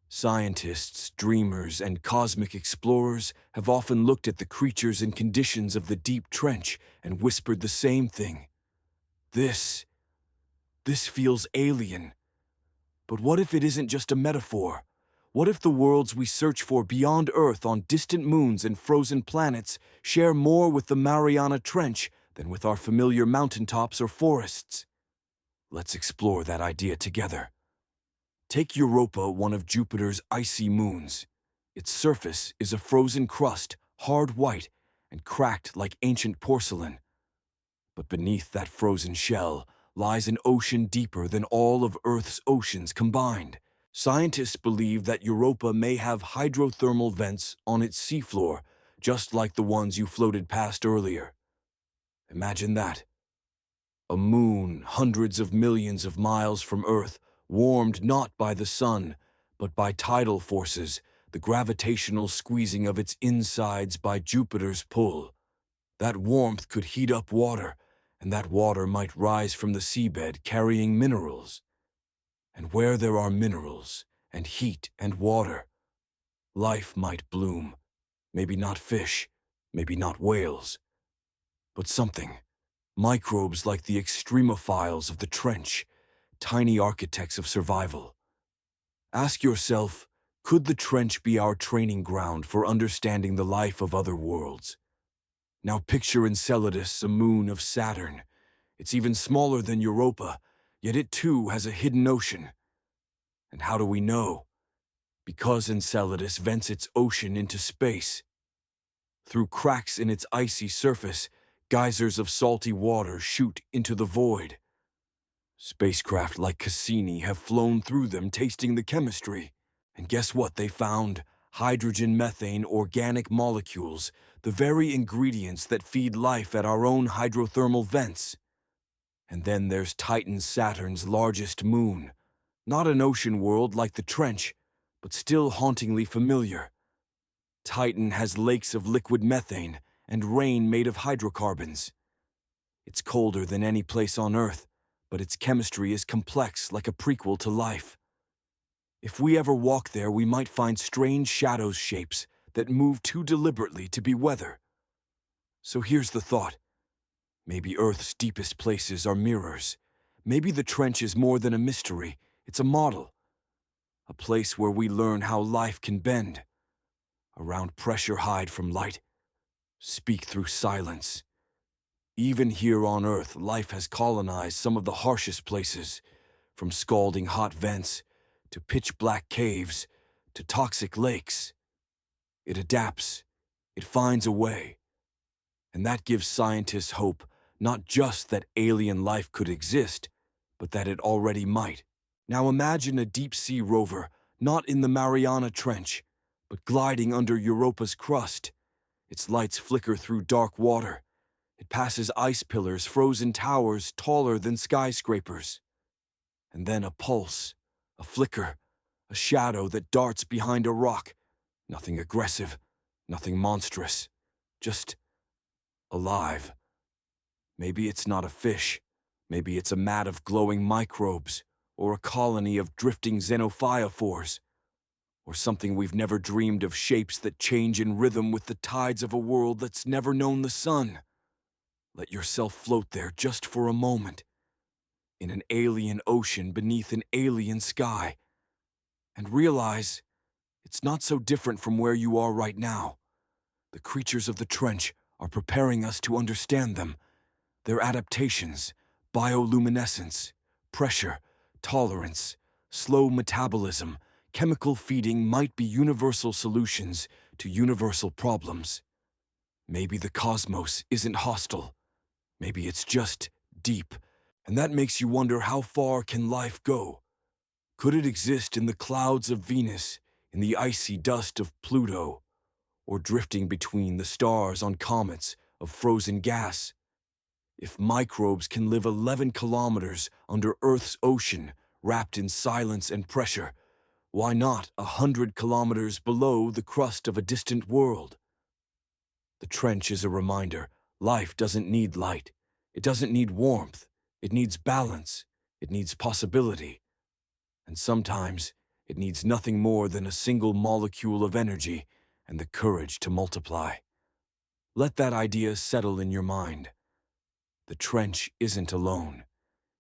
Scientists, dreamers, and cosmic explorers have often looked at the creatures and conditions of the deep trench and whispered the same thing. This feels alien. But what if it isn't just a metaphor? What if the worlds we search for beyond Earth on distant moons and frozen planets share more with the Mariana Trench than with our familiar mountaintops or forests? Let's explore that idea together. Take Europa, one of Jupiter's icy moons. Its surface is a frozen crust, hard white, and cracked like ancient porcelain. But beneath that frozen shell lies an ocean deeper than all of Earth's oceans combined. Scientists believe that Europa may have hydrothermal vents on its seafloor, just like the ones you floated past earlier. Imagine that. A moon hundreds of millions of miles from Earth, warmed not by the sun, but by tidal forces, the gravitational squeezing of its insides by Jupiter's pull. That warmth could heat up water, and that water might rise from the seabed carrying minerals. And where there are minerals, and heat and water, life might bloom. Maybe not fish, maybe not whales, but something. Microbes like the extremophiles of the trench, tiny architects of survival. Ask yourself, could the trench be our training ground for understanding the life of other worlds? Now picture Enceladus, a moon of Saturn. It's even smaller than Europa, yet it too has a hidden ocean. And how do we know? Because Enceladus vents its ocean into space. Through cracks in its icy surface, geysers of salty water shoot into the void. Spacecraft like Cassini have flown through them tasting the chemistry. And guess what they found? Hydrogen, methane, organic molecules, the very ingredients that feed life at our own hydrothermal vents. And then there's Titan, Saturn's largest moon. Not an ocean world like the trench, but still hauntingly familiar. Titan has lakes of liquid methane and rain made of hydrocarbons. It's colder than any place on Earth, but its chemistry is complex like a prequel to life. If we ever walk there, we might find strange shadow shapes that move too deliberately to be weather. So here's the thought. Maybe Earth's deepest places are mirrors. Maybe the trench is more than a mystery, it's a model. A place where we learn how life can bend. Around pressure, hide from light. Speak through silence. Even here on Earth, life has colonized some of the harshest places, from scalding hot vents to pitch-black caves to toxic lakes. It adapts. It finds a way. And that gives scientists hope, not just that alien life could exist, but that it already might. Now imagine a deep-sea rover, not in the Mariana Trench, but gliding under Europa's crust. Its lights flicker through dark water. It passes ice pillars, frozen towers taller than skyscrapers. And then a pulse, a flicker, a shadow that darts behind a rock. Nothing aggressive, nothing monstrous, just alive. Maybe it's not a fish. Maybe it's a mat of glowing microbes, or a colony of drifting xenophyophores, or something we've never dreamed of, shapes that change in rhythm with the tides of a world that's never known the sun. Let yourself float there just for a moment, in an alien ocean beneath an alien sky, and realize it's not so different from where you are right now. The creatures of the trench are preparing us to understand them. Their adaptations, bioluminescence, pressure, tolerance, slow metabolism, chemical feeding might be universal solutions to universal problems. Maybe the cosmos isn't hostile. Maybe it's just deep, and that makes you wonder, how far can life go? Could it exist in the clouds of Venus, in the icy dust of Pluto, or drifting between the stars on comets of frozen gas? If microbes can live 11 kilometers under Earth's ocean, wrapped in silence and pressure, why not 100 kilometers below the crust of a distant world? The trench is a reminder. Life doesn't need light. It doesn't need warmth. It needs balance. It needs possibility. And sometimes it needs nothing more than a single molecule of energy and the courage to multiply. Let that idea settle in your mind. The trench isn't alone.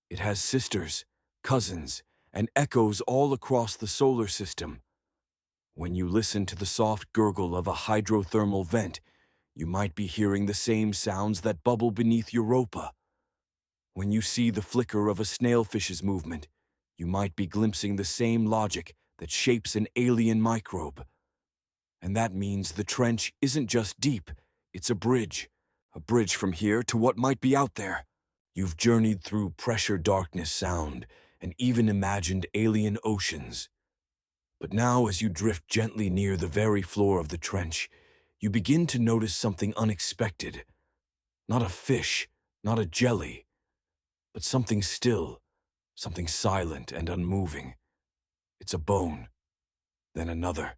It has sisters, cousins, and echoes all across the solar system. When you listen to the soft gurgle of a hydrothermal vent, you might be hearing the same sounds that bubble beneath Europa. When you see the flicker of a snailfish's movement, you might be glimpsing the same logic that shapes an alien microbe. And that means the trench isn't just deep, it's a bridge from here to what might be out there. You've journeyed through pressure, darkness, sound, and even imagined alien oceans. But now, as you drift gently near the very floor of the trench, you begin to notice something unexpected. Not a fish, not a jelly, but something still, something silent and unmoving. It's a bone, then another.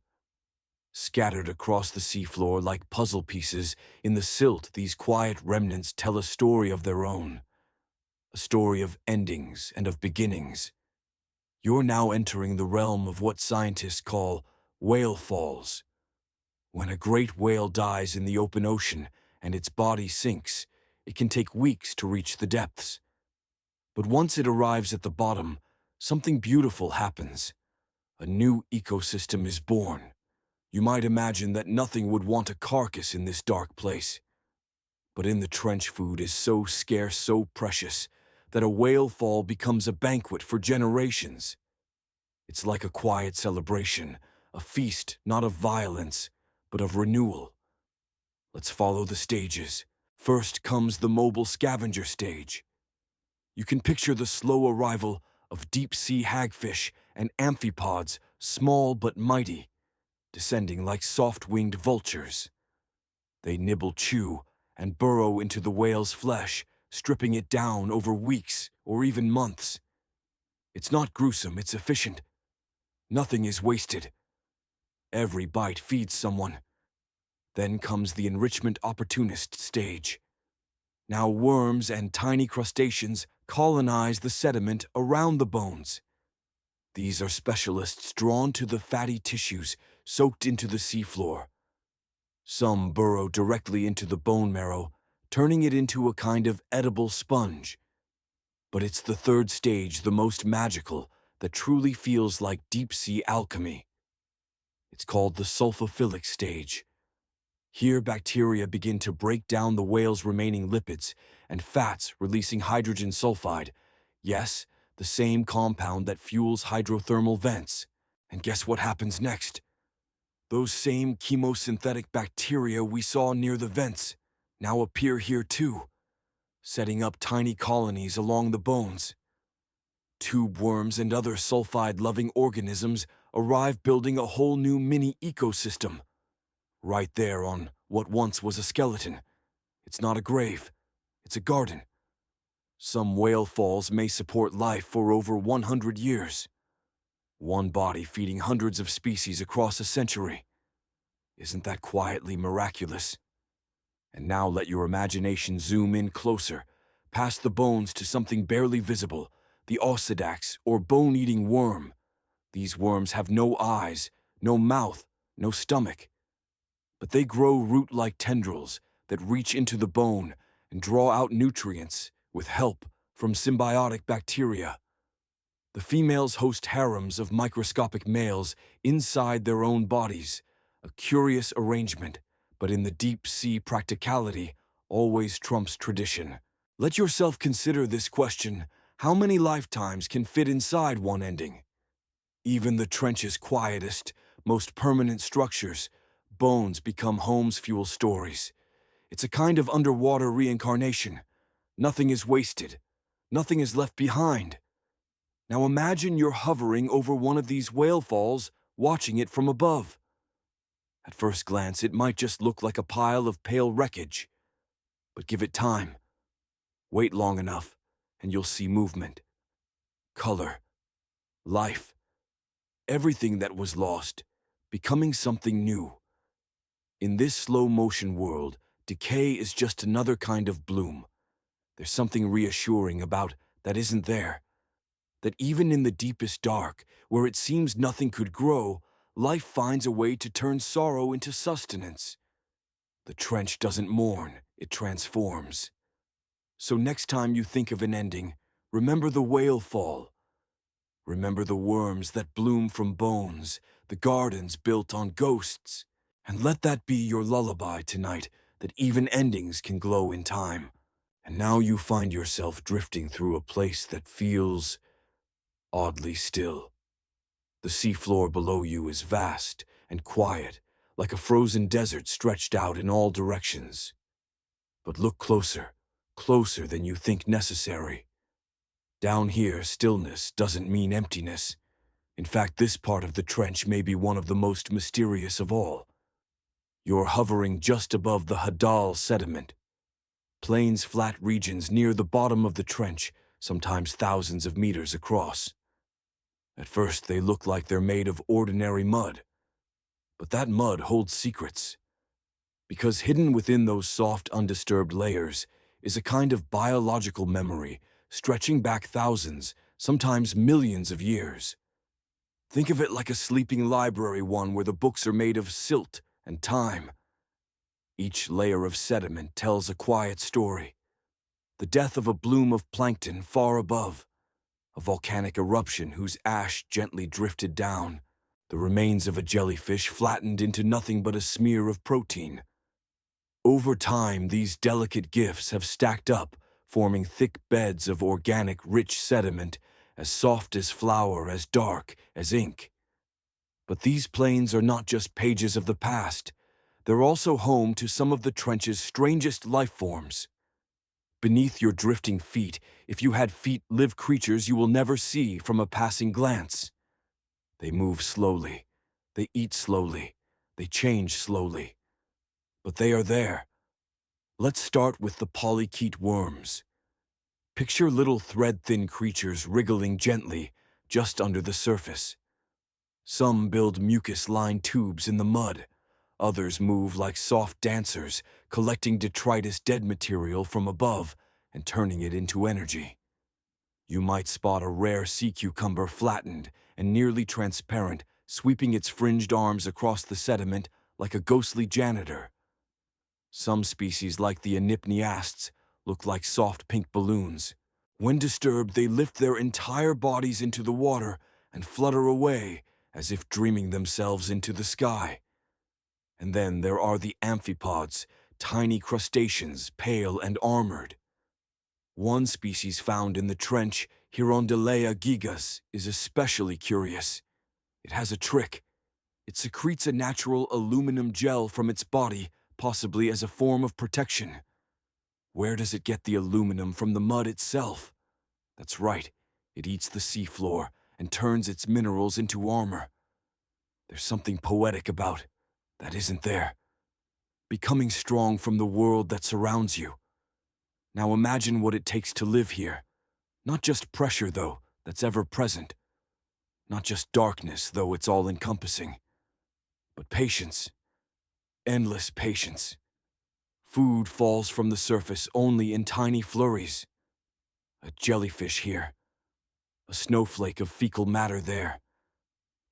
Scattered across the seafloor like puzzle pieces in the silt, these quiet remnants tell a story of their own. A story of endings and of beginnings. You're now entering the realm of what scientists call whale falls. When a great whale dies in the open ocean and its body sinks, it can take weeks to reach the depths. But once it arrives at the bottom, something beautiful happens. A new ecosystem is born. You might imagine that nothing would want a carcass in this dark place. But in the trench, food is so scarce, so precious, that a whale fall becomes a banquet for generations. It's like a quiet celebration, a feast not of violence, but of renewal. Let's follow the stages. First comes the mobile scavenger stage. You can picture the slow arrival of deep-sea hagfish and amphipods, small but mighty, descending like soft-winged vultures. They nibble, chew, and burrow into the whale's flesh, stripping it down over weeks or even months. It's not gruesome, it's efficient. Nothing is wasted. Every bite feeds someone. Then comes the enrichment opportunist stage. Now worms and tiny crustaceans colonize the sediment around the bones. These are specialists drawn to the fatty tissues soaked into the seafloor. Some burrow directly into the bone marrow, turning it into a kind of edible sponge. But it's the third stage, the most magical, that truly feels like deep-sea alchemy. It's called the sulfophilic stage. Here, bacteria begin to break down the whale's remaining lipids and fats, releasing hydrogen sulfide. Yes, the same compound that fuels hydrothermal vents. And guess what happens next? Those same chemosynthetic bacteria we saw near the vents now appear here too, setting up tiny colonies along the bones. Tube worms and other sulfide-loving organisms arrive, building a whole new mini ecosystem. Right there on what once was a skeleton. It's not a grave, it's a garden. Some whale falls may support life for over 100 years. One body feeding hundreds of species across a century. Isn't that quietly miraculous? And now let your imagination zoom in closer, past the bones to something barely visible, the ossidax, or bone-eating worm. These worms have no eyes, no mouth, no stomach. But they grow root-like tendrils that reach into the bone and draw out nutrients with help from symbiotic bacteria. The females host harems of microscopic males inside their own bodies, a curious arrangement, but in the deep-sea practicality always trumps tradition. Let yourself consider this question: how many lifetimes can fit inside one ending? Even the trench's quietest, most permanent structures, bones, become homes, fuel stories. It's a kind of underwater reincarnation. Nothing is wasted. Nothing is left behind. Now imagine you're hovering over one of these whale falls, watching it from above. At first glance, it might just look like a pile of pale wreckage. But give it time. Wait long enough, and you'll see movement, color, life. Everything that was lost, becoming something new. In this slow-motion world, Decay is just another kind of bloom. There's something reassuring about that isn't there. That even in the deepest dark, where it seems nothing could grow, life finds a way to turn sorrow into sustenance. The trench doesn't mourn, it transforms. So next time you think of an ending, remember the whale fall. Remember the worms that bloom from bones, the gardens built on ghosts. And let that be your lullaby tonight, that even endings can glow in time. And now you find yourself drifting through a place that feels oddly still. The seafloor below you is vast and quiet, like a frozen desert stretched out in all directions. But look closer, closer than you think necessary. Down here, stillness doesn't mean emptiness. In fact, this part of the trench may be one of the most mysterious of all. You're hovering just above the Hadal sediment. Plains, flat regions near the bottom of the trench, sometimes thousands of meters across. At first, they look like they're made of ordinary mud. But that mud holds secrets. Because hidden within those soft, undisturbed layers is a kind of biological memory stretching back thousands, sometimes millions of years. Think of it like a sleeping library, one where the books are made of silt and time. Each layer of sediment tells a quiet story. The death of a bloom of plankton far above, a volcanic eruption whose ash gently drifted down, the remains of a jellyfish flattened into nothing but a smear of protein. Over time, these delicate gifts have stacked up, forming thick beds of organic, rich sediment, as soft as flour, as dark as ink. But these plains are not just pages of the past. They're also home to some of the trench's strangest life forms. Beneath your drifting feet, if you had feet, live creatures you will never see from a passing glance. They move slowly. They eat slowly. They change slowly. But they are there. Let's start with the polychaete worms. Picture little thread-thin creatures wriggling gently just under the surface. Some build mucus-lined tubes in the mud. Others move like soft dancers, collecting detritus dead material from above and turning it into energy. You might spot a rare sea cucumber flattened and nearly transparent, sweeping its fringed arms across the sediment like a ghostly janitor. Some species, like the anypniasts, look like soft pink balloons. When disturbed, they lift their entire bodies into the water and flutter away, as if dreaming themselves into the sky. And then there are the amphipods, tiny crustaceans, pale and armored. One species found in the trench, Hirondellea gigas, is especially curious. It has a trick. It secretes a natural aluminum gel from its body, possibly as a form of protection. Where does it get the aluminum? From the mud itself? That's right, it eats the seafloor and turns its minerals into armor. There's something poetic about that, isn't there? Becoming strong from the world that surrounds you. Now imagine what it takes to live here. Not just pressure, though, that's ever present. Not just darkness, though it's all-encompassing. But patience. Endless patience. Food falls from the surface only in tiny flurries. A jellyfish here. A snowflake of fecal matter there.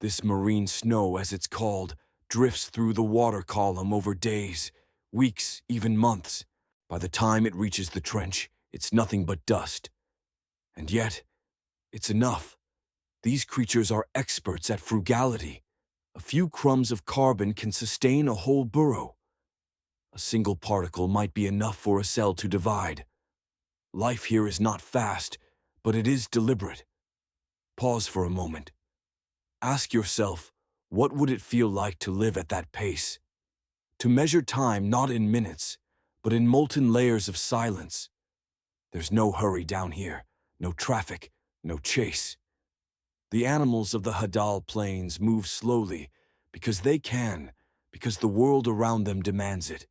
This marine snow, as it's called, drifts through the water column over days, weeks, even months. By the time it reaches the trench, it's nothing but dust. And yet, it's enough. These creatures are experts at frugality. A few crumbs of carbon can sustain a whole burrow. A single particle might be enough for a cell to divide. Life here is not fast, but it is deliberate. Pause for a moment. Ask yourself, what would it feel like to live at that pace? To measure time not in minutes, but in molten layers of silence. There's no hurry down here, no traffic, no chase. The animals of the Hadal Plains move slowly because they can, because the world around them demands it.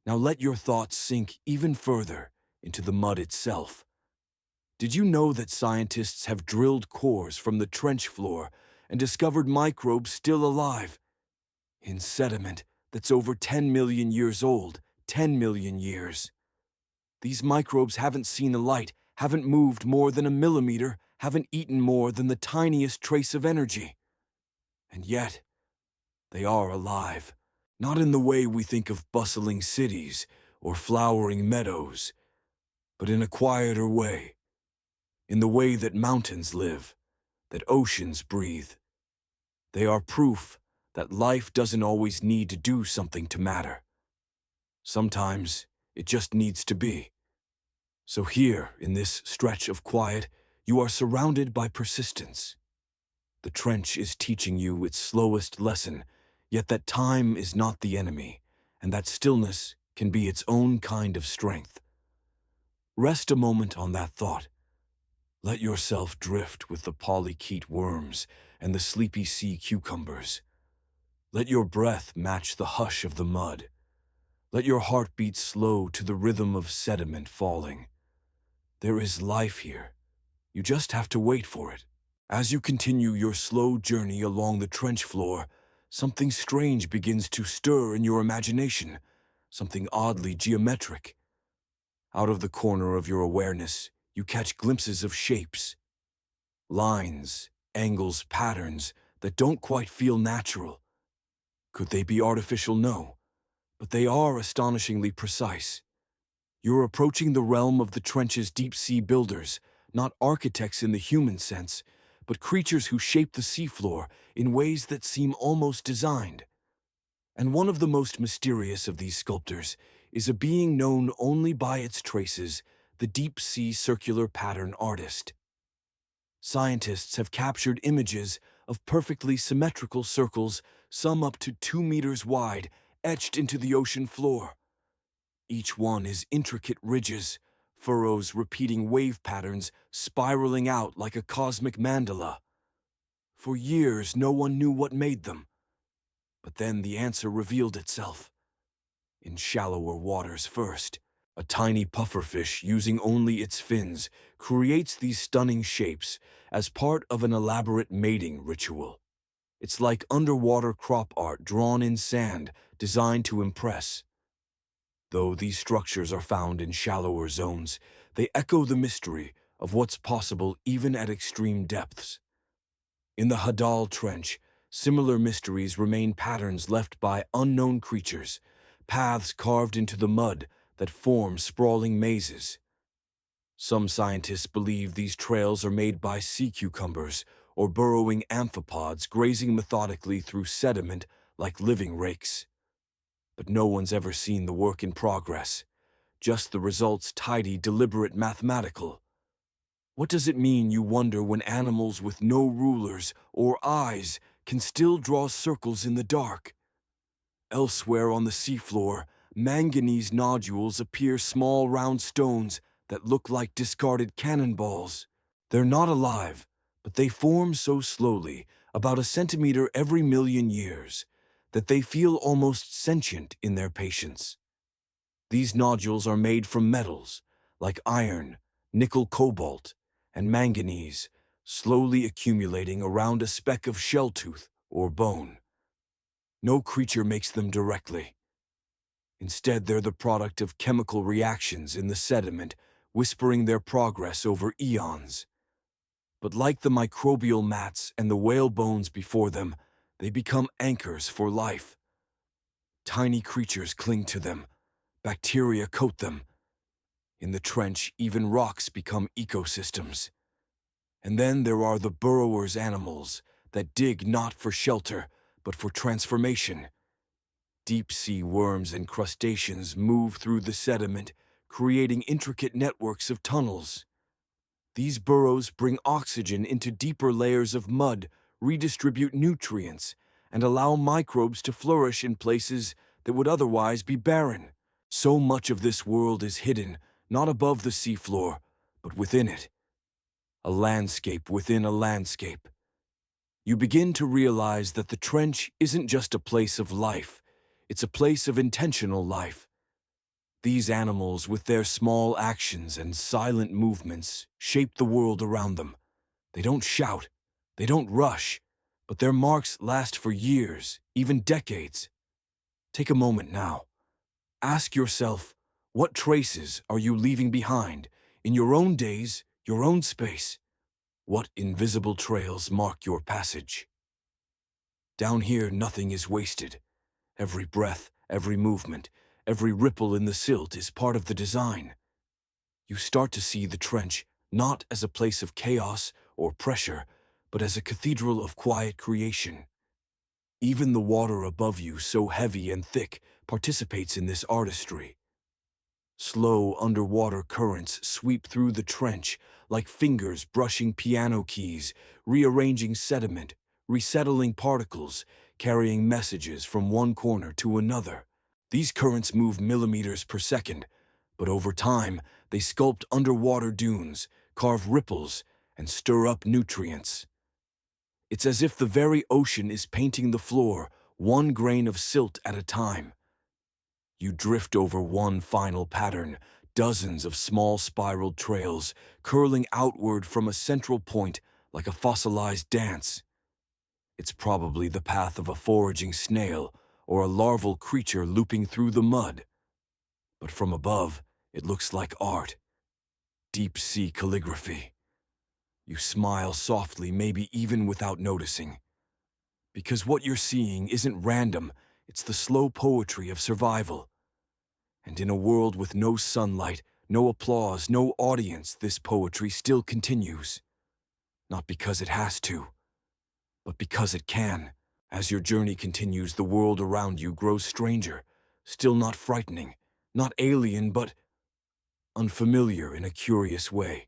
Now let your thoughts sink even further into the mud itself. Did you know that scientists have drilled cores from the trench floor and discovered microbes still alive? In sediment that's over 10 million years old, 10 million years. These microbes haven't seen a light, haven't moved more than a millimeter, haven't eaten more than the tiniest trace of energy. And yet, they are alive. Not in the way we think of bustling cities or flowering meadows, but in a quieter way, in the way that mountains live, that oceans breathe. They are proof that life doesn't always need to do something to matter. Sometimes it just needs to be. So here, in this stretch of quiet, you are surrounded by persistence. The trench is teaching you its slowest lesson, yet that time is not the enemy, and that stillness can be its own kind of strength. Rest a moment on that thought. Let yourself drift with the polychaete worms and the sleepy sea cucumbers. Let your breath match the hush of the mud. Let your heart beat slow to the rhythm of sediment falling. There is life here. You just have to wait for it. As you continue your slow journey along the trench floor, something strange begins to stir in your imagination, something oddly geometric. Out of the corner of your awareness, you catch glimpses of shapes, lines, angles, patterns that don't quite feel natural. Could they be artificial? No, but they are astonishingly precise. You're approaching the realm of the trench's deep-sea builders, not architects in the human sense, but creatures who shape the seafloor in ways that seem almost designed. And one of the most mysterious of these sculptors is a being known only by its traces, the deep-sea circular pattern artist. Scientists have captured images of perfectly symmetrical circles, some up to 2 meters wide, etched into the ocean floor. Each one is intricate ridges, furrows repeating wave patterns, spiraling out like a cosmic mandala. For years, no one knew what made them. But then the answer revealed itself. In shallower waters first, a tiny pufferfish using only its fins creates these stunning shapes as part of an elaborate mating ritual. It's like underwater crop art drawn in sand, designed to impress. Though these structures are found in shallower zones, they echo the mystery of what's possible even at extreme depths. In the Hadal Trench, similar mysteries remain, patterns left by unknown creatures, paths carved into the mud that form sprawling mazes. Some scientists believe these trails are made by sea cucumbers or burrowing amphipods grazing methodically through sediment like living rakes. But no one's ever seen the work in progress, just the results tidy, deliberate, mathematical. What does it mean, you wonder, when animals with no rulers or eyes can still draw circles in the dark? Elsewhere on the seafloor, manganese nodules appear, small round stones that look like discarded cannonballs. They're not alive, but they form so slowly, about a centimeter every million years, that they feel almost sentient in their patience. These nodules are made from metals, like iron, nickel, cobalt, and manganese, slowly accumulating around a speck of shell tooth or bone. No creature makes them directly. Instead, they're the product of chemical reactions in the sediment, whispering their progress over eons. But like the microbial mats and the whale bones before them, they become anchors for life. Tiny creatures cling to them. Bacteria coat them. In the trench, even rocks become ecosystems. And then there are the burrowers, animals that dig not for shelter, but for transformation. Deep-sea worms and crustaceans move through the sediment, creating intricate networks of tunnels. These burrows bring oxygen into deeper layers of mud, redistribute nutrients, and allow microbes to flourish in places that would otherwise be barren. So much of this world is hidden, not above the seafloor, but within it. A landscape within a landscape. You begin to realize that the trench isn't just a place of life, it's a place of intentional life. These animals, with their small actions and silent movements, shape the world around them. They don't shout, they don't rush, but their marks last for years, even decades. Take a moment now. Ask yourself, what traces are you leaving behind in your own days, your own space? What invisible trails mark your passage? Down here, nothing is wasted. Every breath, every movement, every ripple in the silt is part of the design. You start to see the trench not as a place of chaos or pressure, but as a cathedral of quiet creation. Even the water above you, so heavy and thick, participates in this artistry. Slow underwater currents sweep through the trench like fingers brushing piano keys, rearranging sediment, resettling particles, carrying messages from one corner to another. These currents move millimeters per second, but over time they sculpt underwater dunes, carve ripples, and stir up nutrients. It's as if the very ocean is painting the floor, one grain of silt at a time. You drift over one final pattern, dozens of small spiraled trails, curling outward from a central point like a fossilized dance. It's probably the path of a foraging snail or a larval creature looping through the mud. But from above, it looks like art. Deep-sea calligraphy. You smile softly, maybe even without noticing. Because what you're seeing isn't random, it's the slow poetry of survival. And in a world with no sunlight, no applause, no audience, this poetry still continues. Not because it has to, but because it can. As your journey continues, the world around you grows stranger, still not frightening, not alien, but unfamiliar in a curious way.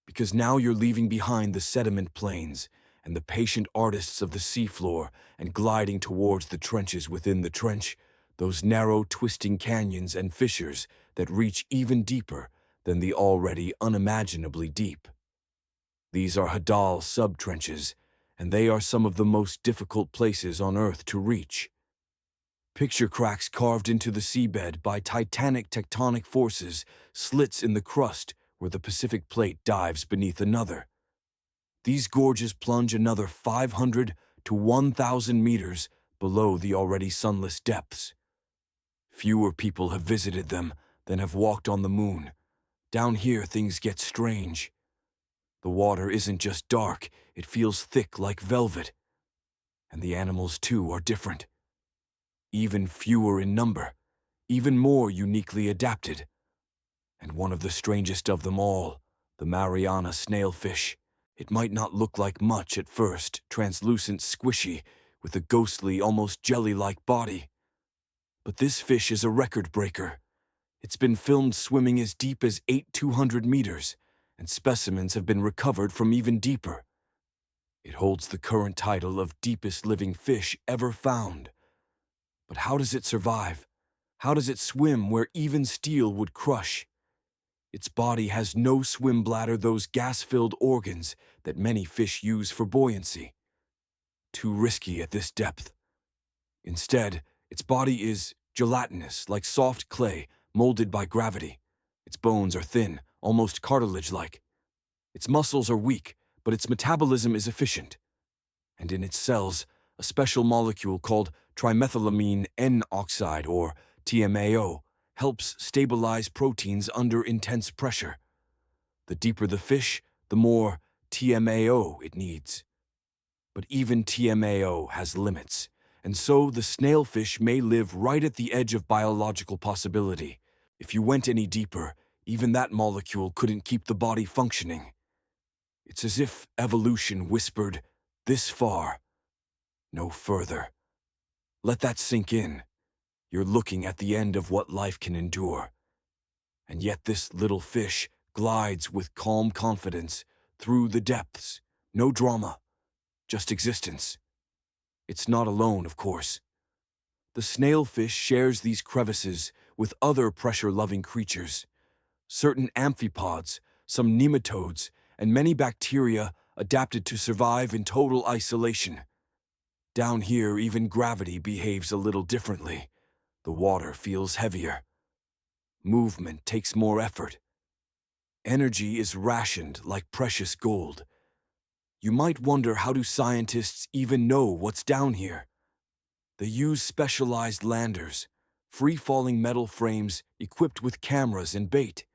Because now you're leaving behind the sediment plains and the patient artists of the seafloor and gliding towards the trenches within the trench, those narrow, twisting canyons and fissures that reach even deeper than the already unimaginably deep. These are Hadal sub-trenches, and they are some of the most difficult places on Earth to reach. Picture cracks carved into the seabed by titanic tectonic forces, slits in the crust where the Pacific Plate dives beneath another. These gorges plunge another 500 to 1,000 meters below the already sunless depths. Fewer people have visited them than have walked on the moon. Down here, things get strange. The water isn't just dark, it feels thick like velvet. And the animals, too, are different. Even fewer in number, even more uniquely adapted. And one of the strangest of them all, the Mariana snailfish. It might not look like much at first, translucent, squishy, with a ghostly, almost jelly-like body. But this fish is a record breaker. It's been filmed swimming as deep as 200 meters, and specimens have been recovered from even deeper. It holds the current title of deepest living fish ever found. But how does it survive? How does it swim where even steel would crush? Its body has no swim bladder, those gas-filled organs that many fish use for buoyancy. Too risky at this depth. Instead, its body is gelatinous, like soft clay, molded by gravity. Its bones are thin, almost cartilage-like. Its muscles are weak, but its metabolism is efficient. And in its cells, a special molecule called trimethylamine N-oxide, or TMAO, helps stabilize proteins under intense pressure. The deeper the fish, the more TMAO it needs. But even TMAO has limits, and so the snailfish may live right at the edge of biological possibility. If you went any deeper, even that molecule couldn't keep the body functioning. It's as if evolution whispered, "This far, no further." Let that sink in. You're looking at the end of what life can endure. And yet this little fish glides with calm confidence through the depths. No drama, just existence. It's not alone, of course. The snailfish shares these crevices with other pressure-loving creatures. Certain amphipods, some nematodes, and many bacteria adapted to survive in total isolation. Down here, even gravity behaves a little differently. The water feels heavier. Movement takes more effort. Energy is rationed like precious gold. You might wonder, how do scientists even know what's down here? They use specialized landers, free-falling metal frames equipped with cameras and bait.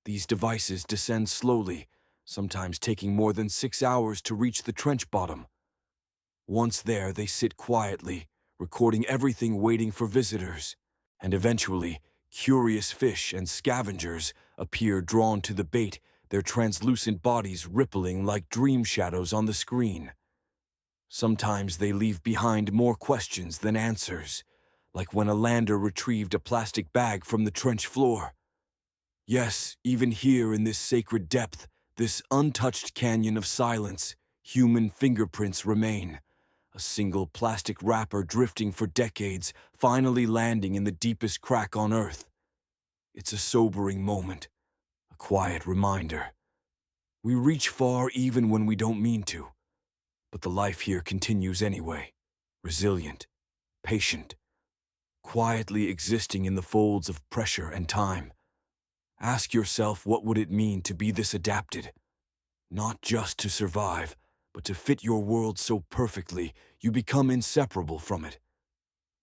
These devices descend slowly, sometimes taking more than 6 hours to reach the trench bottom. Once there, they sit quietly, recording everything, waiting for visitors. And eventually, curious fish and scavengers appear, drawn to the bait, their translucent bodies rippling like dream shadows on the screen. Sometimes they leave behind more questions than answers, like when a lander retrieved a plastic bag from the trench floor. Yes, even here in this sacred depth, this untouched canyon of silence, human fingerprints remain. A single plastic wrapper drifting for decades, finally landing in the deepest crack on Earth. It's a sobering moment, a quiet reminder. We reach far even when we don't mean to, but the life here continues anyway, resilient, patient, quietly existing in the folds of pressure and time. Ask yourself, what would it mean to be this adapted? Not just to survive, but to fit your world so perfectly you become inseparable from it.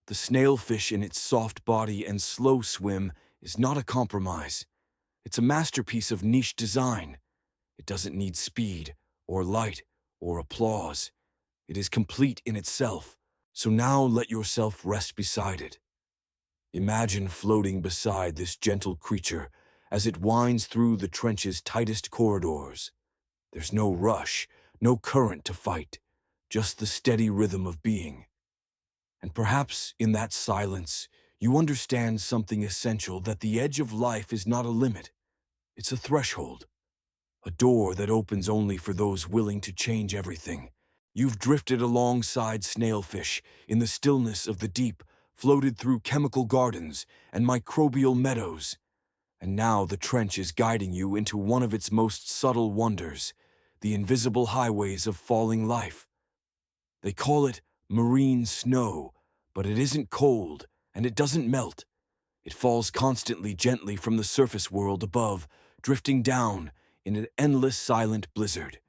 The snailfish in its soft body and slow swim is not a compromise. It's a masterpiece of niche design. It doesn't need speed, or light, or applause. It is complete in itself, so now let yourself rest beside it. Imagine floating beside this gentle creature as it winds through the trench's tightest corridors. There's no rush, no current to fight, just the steady rhythm of being. And perhaps in that silence, you understand something essential, that the edge of life is not a limit. It's a threshold, a door that opens only for those willing to change everything. You've drifted alongside snailfish in the stillness of the deep, floated through chemical gardens and microbial meadows. And now the trench is guiding you into one of its most subtle wonders, the invisible highways of falling life. They call it marine snow, but it isn't cold, and it doesn't melt. It falls constantly, gently from the surface world above, drifting down in an endless silent blizzard.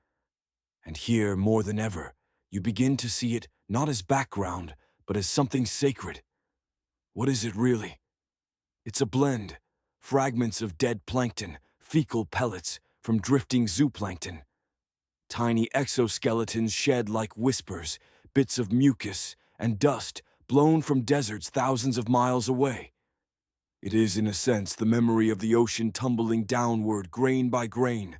And here, more than ever, you begin to see it not as background, but as something sacred. What is it really? It's a blend. Fragments of dead plankton, fecal pellets from drifting zooplankton. Tiny exoskeletons shed like whispers, bits of mucus and dust blown from deserts thousands of miles away. It is, in a sense, the memory of the ocean tumbling downward grain by grain.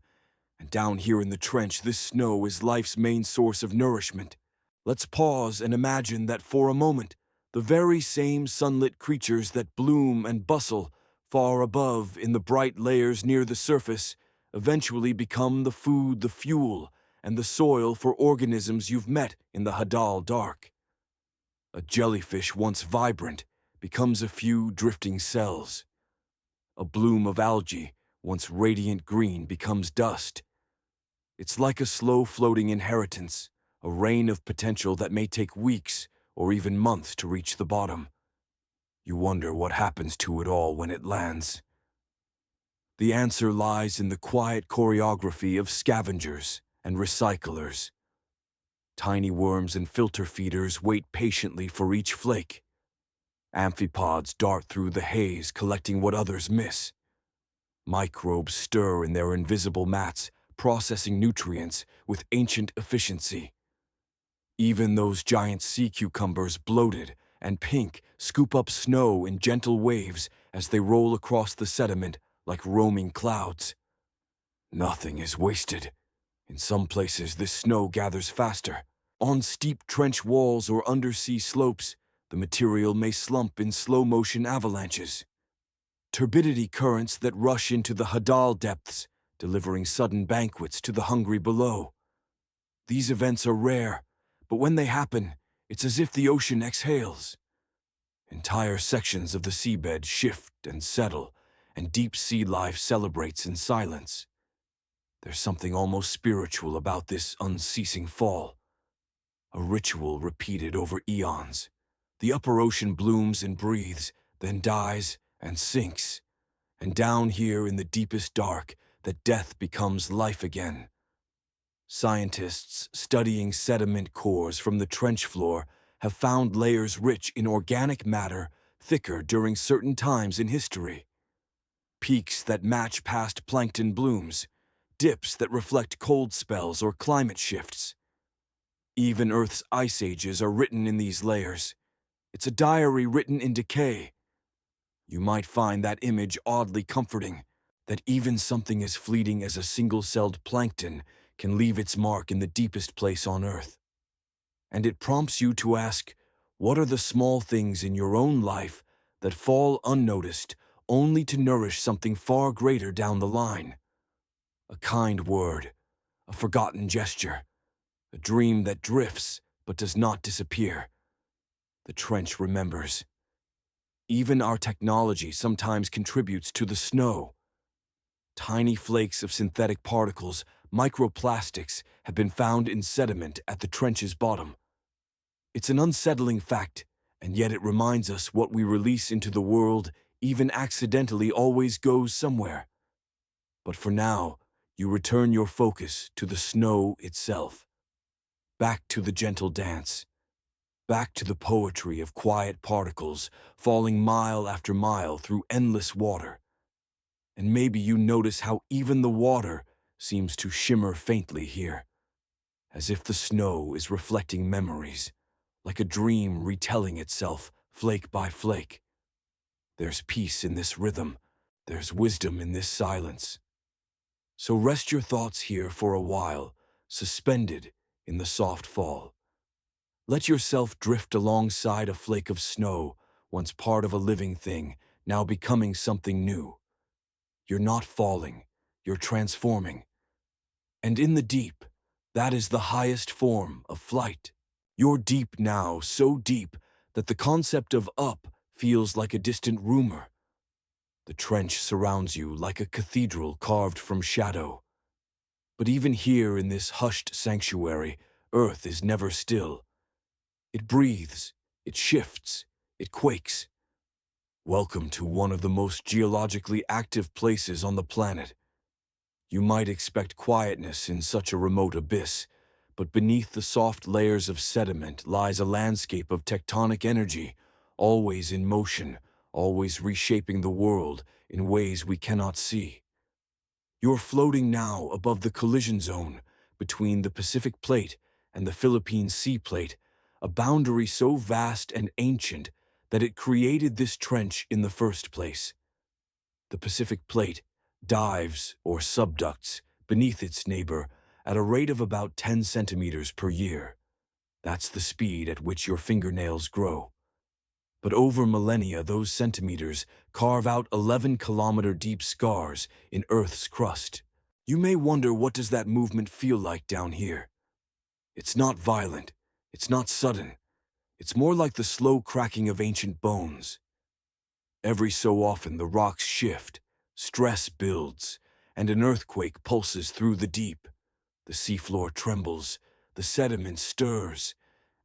And down here in the trench, this snow is life's main source of nourishment. Let's pause and imagine that for a moment, the very same sunlit creatures that bloom and bustle far above in the bright layers near the surface eventually become the food, the fuel, and the soil for organisms you've met in the Hadal dark. A jellyfish once vibrant becomes a few drifting cells. A bloom of algae, once radiant green, becomes dust. It's like a slow-floating inheritance, a rain of potential that may take weeks or even months to reach the bottom. You wonder what happens to it all when it lands. The answer lies in the quiet choreography of scavengers and recyclers. Tiny worms and filter feeders wait patiently for each flake. Amphipods dart through the haze, collecting what others miss. Microbes stir in their invisible mats, processing nutrients with ancient efficiency. Even those giant sea cucumbers, bloated and pink, scoop up snow in gentle waves as they roll across the sediment like roaming clouds. Nothing is wasted. In some places, this snow gathers faster. On steep trench walls or undersea slopes, the material may slump in slow-motion avalanches. Turbidity currents that rush into the Hadal depths, delivering sudden banquets to the hungry below. These events are rare, but when they happen, it's as if the ocean exhales. Entire sections of the seabed shift and settle, and deep sea life celebrates in silence. There's something almost spiritual about this unceasing fall. A ritual repeated over eons. The upper ocean blooms and breathes, then dies and sinks. And down here in the deepest dark, that death becomes life again. Scientists studying sediment cores from the trench floor have found layers rich in organic matter thicker during certain times in history. Peaks that match past plankton blooms, dips that reflect cold spells or climate shifts. Even Earth's ice ages are written in these layers. It's a diary written in decay. You might find that image oddly comforting, that even something as fleeting as a single-celled plankton can leave its mark in the deepest place on Earth. And it prompts you to ask, what are the small things in your own life that fall unnoticed only to nourish something far greater down the line? A kind word, a forgotten gesture, a dream that drifts but does not disappear. The trench remembers. Even our technology sometimes contributes to the snow. Tiny flakes of synthetic particles, microplastics, have been found in sediment at the trench's bottom. It's an unsettling fact, and yet it reminds us what we release into the world, even accidentally, always goes somewhere. But for now, you return your focus to the snow itself. Back to the gentle dance. Back to the poetry of quiet particles falling mile after mile through endless water. And maybe you notice how even the water seems to shimmer faintly here, as if the snow is reflecting memories, like a dream retelling itself flake by flake. There's peace in this rhythm. There's wisdom in this silence. So rest your thoughts here for a while, suspended in the soft fall. Let yourself drift alongside a flake of snow, once part of a living thing, now becoming something new. You're not falling, you're transforming. And in the deep, that is the highest form of flight. You're deep now, so deep that the concept of up feels like a distant rumor. The trench surrounds you like a cathedral carved from shadow. But even here in this hushed sanctuary, Earth is never still. It breathes, it shifts, it quakes. Welcome to one of the most geologically active places on the planet. You might expect quietness in such a remote abyss, but beneath the soft layers of sediment lies a landscape of tectonic energy, always in motion, always reshaping the world in ways we cannot see. You're floating now above the collision zone between the Pacific Plate and the Philippine Sea Plate, a boundary so vast and ancient that it created this trench in the first place. The Pacific Plate dives or subducts beneath its neighbor at a rate of about 10 centimeters per year. That's the speed at which your fingernails grow. But over millennia, those centimeters carve out 11-kilometer deep scars in Earth's crust. You may wonder, what does that movement feel like down here? It's not violent. It's not sudden. It's more like the slow cracking of ancient bones. Every so often the rocks shift, stress builds, and an earthquake pulses through the deep. The seafloor trembles, the sediment stirs,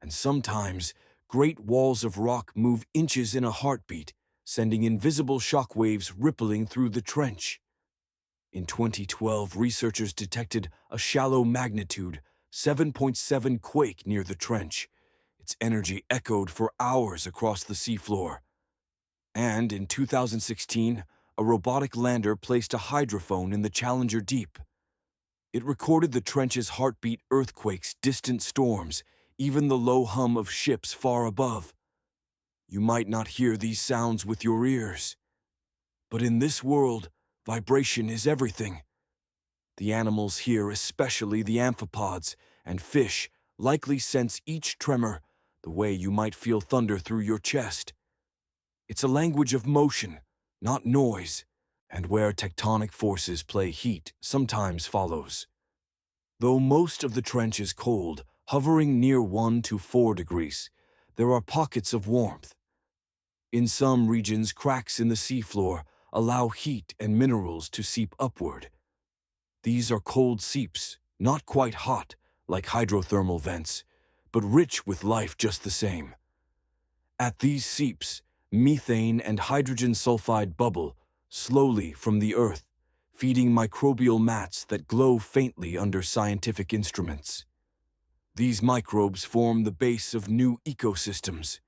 and sometimes great walls of rock move inches in a heartbeat, sending invisible shockwaves rippling through the trench. In 2012, researchers detected a shallow magnitude 7.7 quake near the trench. Its energy echoed for hours across the seafloor. And in 2016, a robotic lander placed a hydrophone in the Challenger Deep. It recorded the trench's heartbeat, earthquakes, distant storms, even the low hum of ships far above. You might not hear these sounds with your ears. But in this world, vibration is everything. The animals here, especially the amphipods and fish, likely sense each tremor the way you might feel thunder through your chest. It's a language of motion, not noise, and where tectonic forces play, heat sometimes follows. Though most of the trench is cold, hovering near 1 to 4 degrees, there are pockets of warmth. In some regions, cracks in the seafloor allow heat and minerals to seep upward. These are cold seeps, not quite hot, like hydrothermal vents, but rich with life just the same. At these seeps, methane and hydrogen sulfide bubble slowly from the earth, feeding microbial mats that glow faintly under scientific instruments. These microbes form the base of new ecosystems.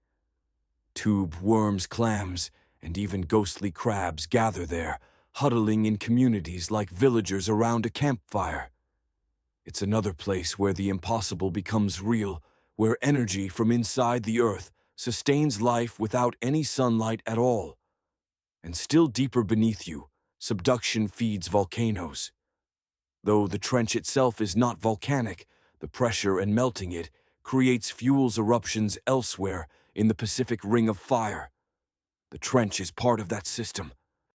Tube worms, clams, and even ghostly crabs gather there, huddling in communities like villagers around a campfire. It's another place where the impossible becomes real, where energy from inside the earth sustains life without any sunlight at all. And still deeper beneath you, subduction feeds volcanoes. Though the trench itself is not volcanic, the pressure and melting it creates fuels eruptions elsewhere in the Pacific Ring of Fire. The trench is part of that system,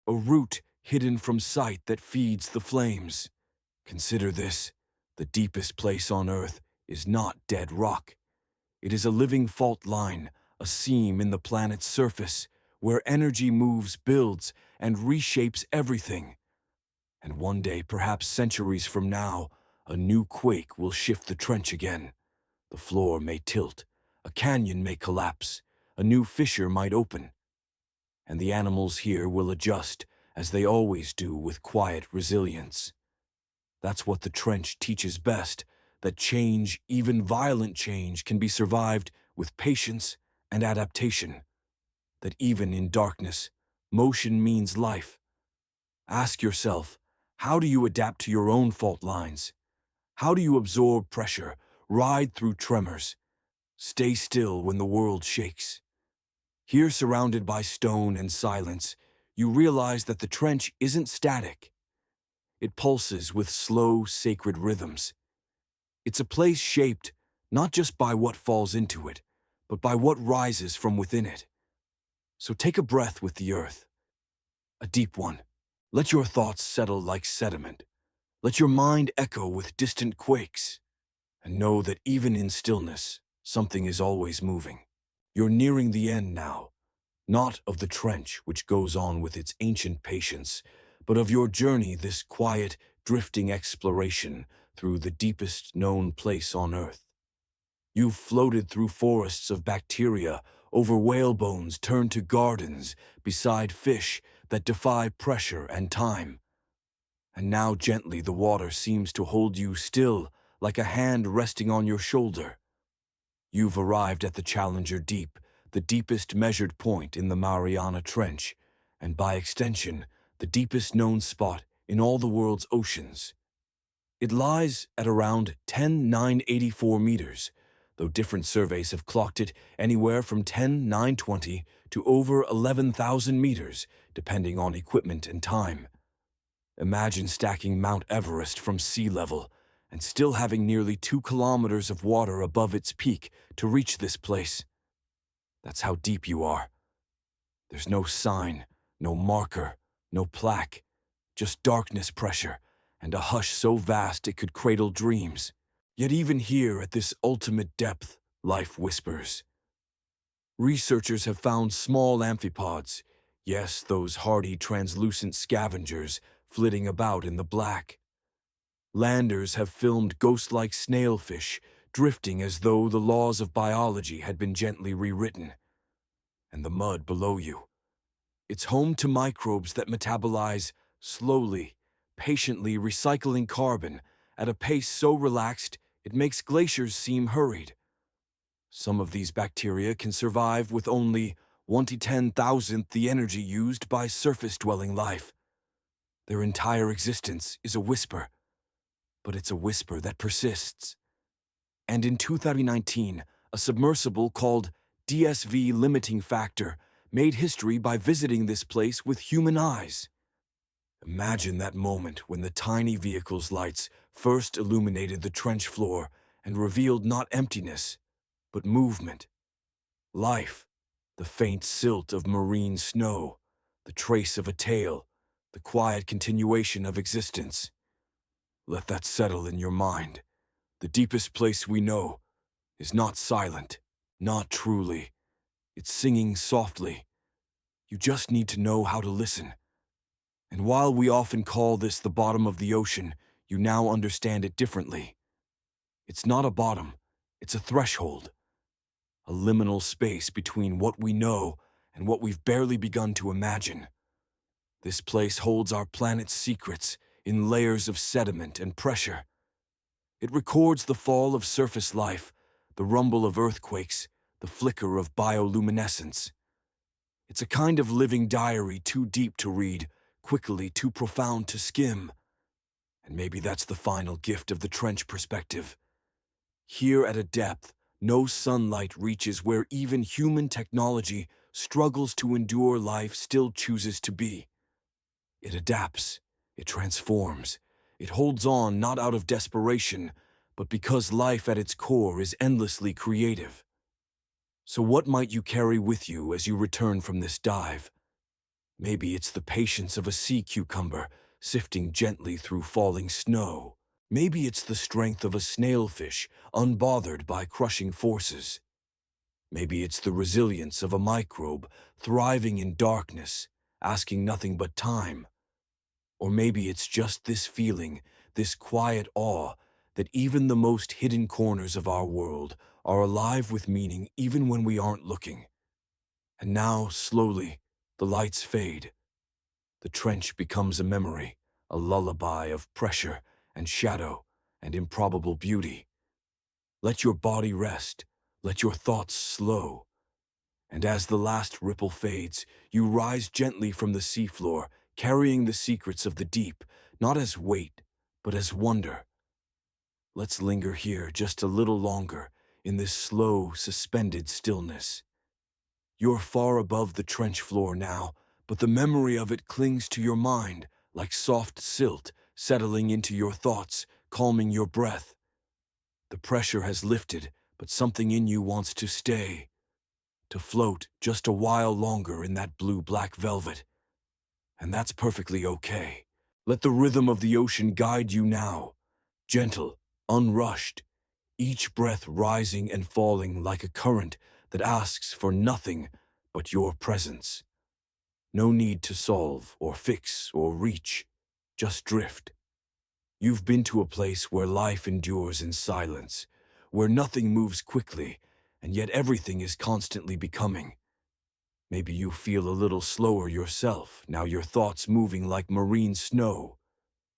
a route hidden from sight that feeds the flames. Consider this: the deepest place on Earth is not dead rock. It is a living fault line, a seam in the planet's surface, where energy moves, builds, and reshapes everything. And one day, perhaps centuries from now, a new quake will shift the trench again. The floor may tilt, a canyon may collapse, a new fissure might open. And the animals here will adjust, as they always do, with quiet resilience. That's what the trench teaches best, that change, even violent change, can be survived with patience and adaptation. That even in darkness, motion means life. Ask yourself, how do you adapt to your own fault lines? How do you absorb pressure, ride through tremors, stay still when the world shakes? Here, surrounded by stone and silence, you realize that the trench isn't static. It pulses with slow, sacred rhythms. It's a place shaped not just by what falls into it, but by what rises from within it. So take a breath with the earth, a deep one. Let your thoughts settle like sediment. Let your mind echo with distant quakes. And know that even in stillness, something is always moving. You're nearing the end now, not of the trench which goes on with its ancient patience, but of your journey, this quiet, drifting exploration through the deepest known place on Earth. You've floated through forests of bacteria, over whale bones turned to gardens, beside fish that defy pressure and time. And now gently the water seems to hold you still, like a hand resting on your shoulder. You've arrived at the Challenger Deep, the deepest measured point in the Mariana Trench, and by extension, the deepest known spot in all the world's oceans. It lies at around 10,984 meters, though different surveys have clocked it anywhere from 10,920 to over 11,000 meters, depending on equipment and time. Imagine stacking Mount Everest from sea level and still having nearly 2 kilometers of water above its peak to reach this place. That's how deep you are. There's no sign, no marker, no plaque, just darkness, pressure, and a hush so vast it could cradle dreams. Yet even here at this ultimate depth, life whispers. Researchers have found small amphipods, yes, those hardy translucent scavengers flitting about in the black. Landers have filmed ghost-like snailfish drifting as though the laws of biology had been gently rewritten. And the mud below you. It's home to microbes that metabolize slowly, patiently, recycling carbon at a pace so relaxed it makes glaciers seem hurried. Some of these bacteria can survive with only 1 to 10,000th the energy used by surface-dwelling life. Their entire existence is a whisper, but it's a whisper that persists. And in 2019, a submersible called DSV Limiting Factor made history by visiting this place with human eyes. Imagine that moment when the tiny vehicle's lights first illuminated the trench floor and revealed not emptiness, but movement, life, the faint silt of marine snow, the trace of a tail, the quiet continuation of existence. Let that settle in your mind. The deepest place we know is not silent, not truly. It's singing softly. You just need to know how to listen. And while we often call this the bottom of the ocean, you now understand it differently. It's not a bottom, it's a threshold. A liminal space between what we know and what we've barely begun to imagine. This place holds our planet's secrets in layers of sediment and pressure. It records the fall of surface life, the rumble of earthquakes, the flicker of bioluminescence. It's a kind of living diary too deep to read, quickly too profound to skim. And maybe that's the final gift of the trench perspective. Here at a depth, no sunlight reaches where even human technology struggles to endure life still chooses to be. It adapts, it transforms, it holds on not out of desperation, but because life at its core is endlessly creative. So what might you carry with you as you return from this dive? Maybe it's the patience of a sea cucumber sifting gently through falling snow. Maybe it's the strength of a snailfish unbothered by crushing forces. Maybe it's the resilience of a microbe thriving in darkness, asking nothing but time. Or maybe it's just this feeling, this quiet awe, that even the most hidden corners of our world are alive with meaning even when we aren't looking. And now, slowly, the lights fade. The trench becomes a memory, a lullaby of pressure and shadow and improbable beauty. Let your body rest, let your thoughts slow. And as the last ripple fades, you rise gently from the seafloor, carrying the secrets of the deep, not as weight, but as wonder. Let's linger here just a little longer, in this slow, suspended stillness. You're far above the trench floor now, but the memory of it clings to your mind, like soft silt, settling into your thoughts, calming your breath. The pressure has lifted, but something in you wants to stay, to float just a while longer in that blue-black velvet. And that's perfectly okay. Let the rhythm of the ocean guide you now, gentle, unrushed, each breath rising and falling like a current that asks for nothing but your presence. No need to solve or fix or reach, just drift. You've been to a place where life endures in silence, where nothing moves quickly, and yet everything is constantly becoming. Maybe you feel a little slower yourself, now your thoughts moving like marine snow,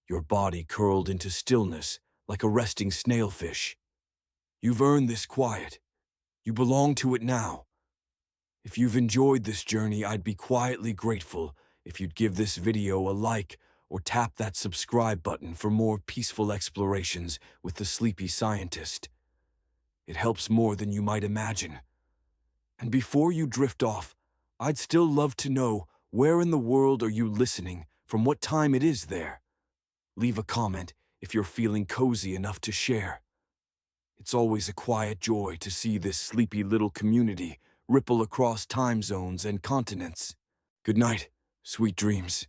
your body curled into stillness like a resting snailfish. You've earned this quiet. You belong to it now. If you've enjoyed this journey, I'd be quietly grateful if you'd give this video a like or tap that subscribe button for more peaceful explorations with the Sleepy Scientist. It helps more than you might imagine. And before you drift off, I'd still love to know, where in the world are you listening, from what time it is there? Leave a comment if you're feeling cozy enough to share. It's always a quiet joy to see this sleepy little community ripple across time zones and continents. Good night, sweet dreams.